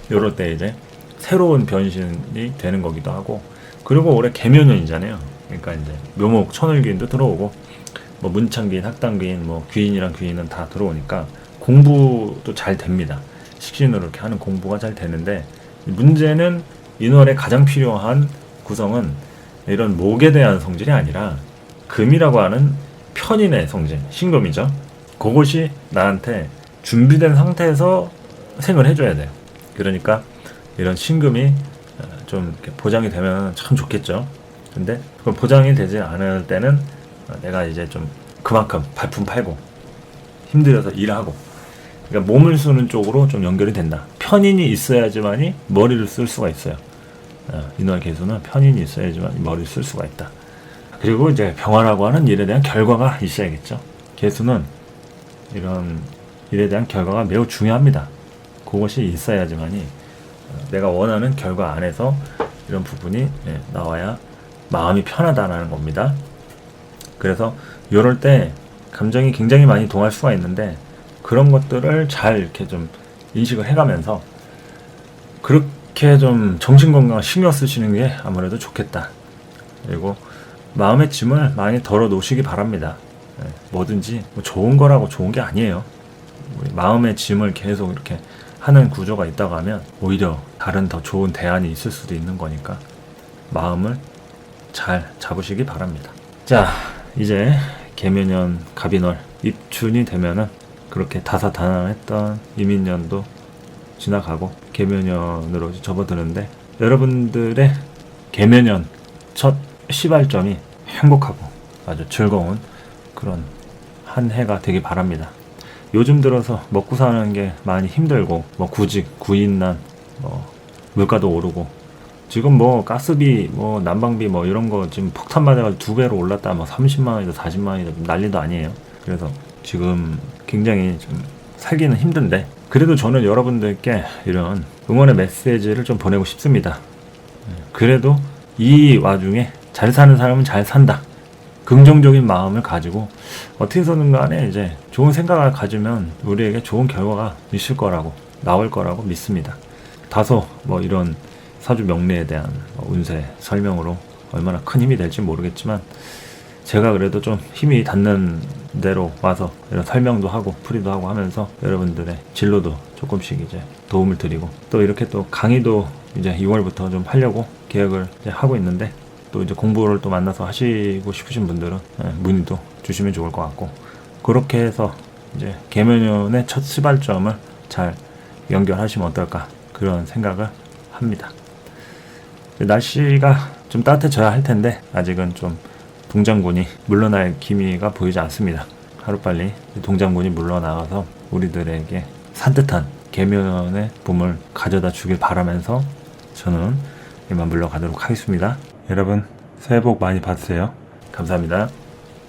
S1: 이럴 때 이제 새로운 변신이 되는 거기도 하고 그리고 올해 개묘년이잖아요. 그러니까 이제 묘목 천을귀인도 들어오고 뭐 문창귀인, 학당귀인, 뭐 귀인이랑 귀인은 다 들어오니까 공부도 잘 됩니다. 식신으로 이렇게 하는 공부가 잘 되는데 문제는 인월에 가장 필요한 구성은 이런 목에 대한 성질이 아니라 금이라고 하는 편인의 성질, 신금이죠. 그것이 나한테 준비된 상태에서 생을 해줘야 돼요. 그러니까 이런 신금이 좀 이렇게 보장이 되면 참 좋겠죠. 근데 그건 보장이 되지 않을 때는 내가 이제 좀 그만큼 발품 팔고 힘들어서 일하고 그러니까 몸을 쓰는 쪽으로 좀 연결이 된다. 편인이 있어야지만이 머리를 쓸 수가 있어요. 인월 개수는 편인이 있어야지만 머리를 쓸 수가 있다. 그리고 이제 병화라고 하는 일에 대한 결과가 있어야겠죠. 개수는 이런 일에 대한 결과가 매우 중요합니다. 그것이 있어야지만이 내가 원하는 결과 안에서 이런 부분이 나와야 마음이 편하다는 겁니다. 그래서 이럴 때 감정이 굉장히 많이 동할 수가 있는데 그런 것들을 잘 이렇게 좀 인식을 해가면서 그렇게 좀 정신건강 신경 쓰시는 게 아무래도 좋겠다. 그리고 마음의 짐을 많이 덜어 놓으시기 바랍니다. 뭐든지 뭐 좋은 거라고 좋은 게 아니에요. 우리 마음의 짐을 계속 이렇게 하는 구조가 있다고 하면 오히려 다른 더 좋은 대안이 있을 수도 있는 거니까 마음을 잘 잡으시기 바랍니다. 자, 이제 개묘년 갑인월 입춘이 되면은 그렇게 다사다난했던 이민년도 지나가고 개묘년으로 접어드는데 여러분들의 개묘년 첫 시발점이 행복하고 아주 즐거운 그런 한 해가 되길 바랍니다. 요즘 들어서 먹고 사는 게 많이 힘들고 뭐 구직, 구인난, 뭐 물가도 오르고 지금 뭐 가스비, 뭐 난방비 뭐 이런 거 지금 폭탄 맞아가지고 2배로 올랐다 뭐 30만 원이다 40만 원이다 난리도 아니에요. 그래서 지금 굉장히 좀 살기는 힘든데 그래도 저는 여러분들께 이런 응원의 메시지를 좀 보내고 싶습니다. 그래도 이 와중에 잘 사는 사람은 잘 산다. 긍정적인 마음을 가지고 어떻게 해서든 간에 이제 좋은 생각을 가지면 우리에게 좋은 결과가 있을 거라고 나올 거라고 믿습니다. 다소 뭐 이런 사주 명리에 대한 운세 설명으로 얼마나 큰 힘이 될지 모르겠지만 제가 그래도 좀 힘이 닿는 대로 와서 이런 설명도 하고 풀이도 하고 하면서 여러분들의 진로도 조금씩 이제 도움을 드리고 또 이렇게 또 강의도 이제 2월부터 좀 하려고 계획을 이제 하고 있는데 또 이제 공부를 또 만나서 하시고 싶으신 분들은 문의도 주시면 좋을 것 같고 그렇게 해서 이제 개묘년의 첫 시발점을 잘 연결하시면 어떨까 그런 생각을 합니다. 날씨가 좀 따뜻해져야 할 텐데 아직은 좀 동장군이 물러날 기미가 보이지 않습니다. 하루빨리 동장군이 물러나가서 우리들에게 산뜻한 개묘년의 봄을 가져다 주길 바라면서 저는 이만 물러가도록 하겠습니다. 여러분 새해 복 많이 받으세요. 감사합니다.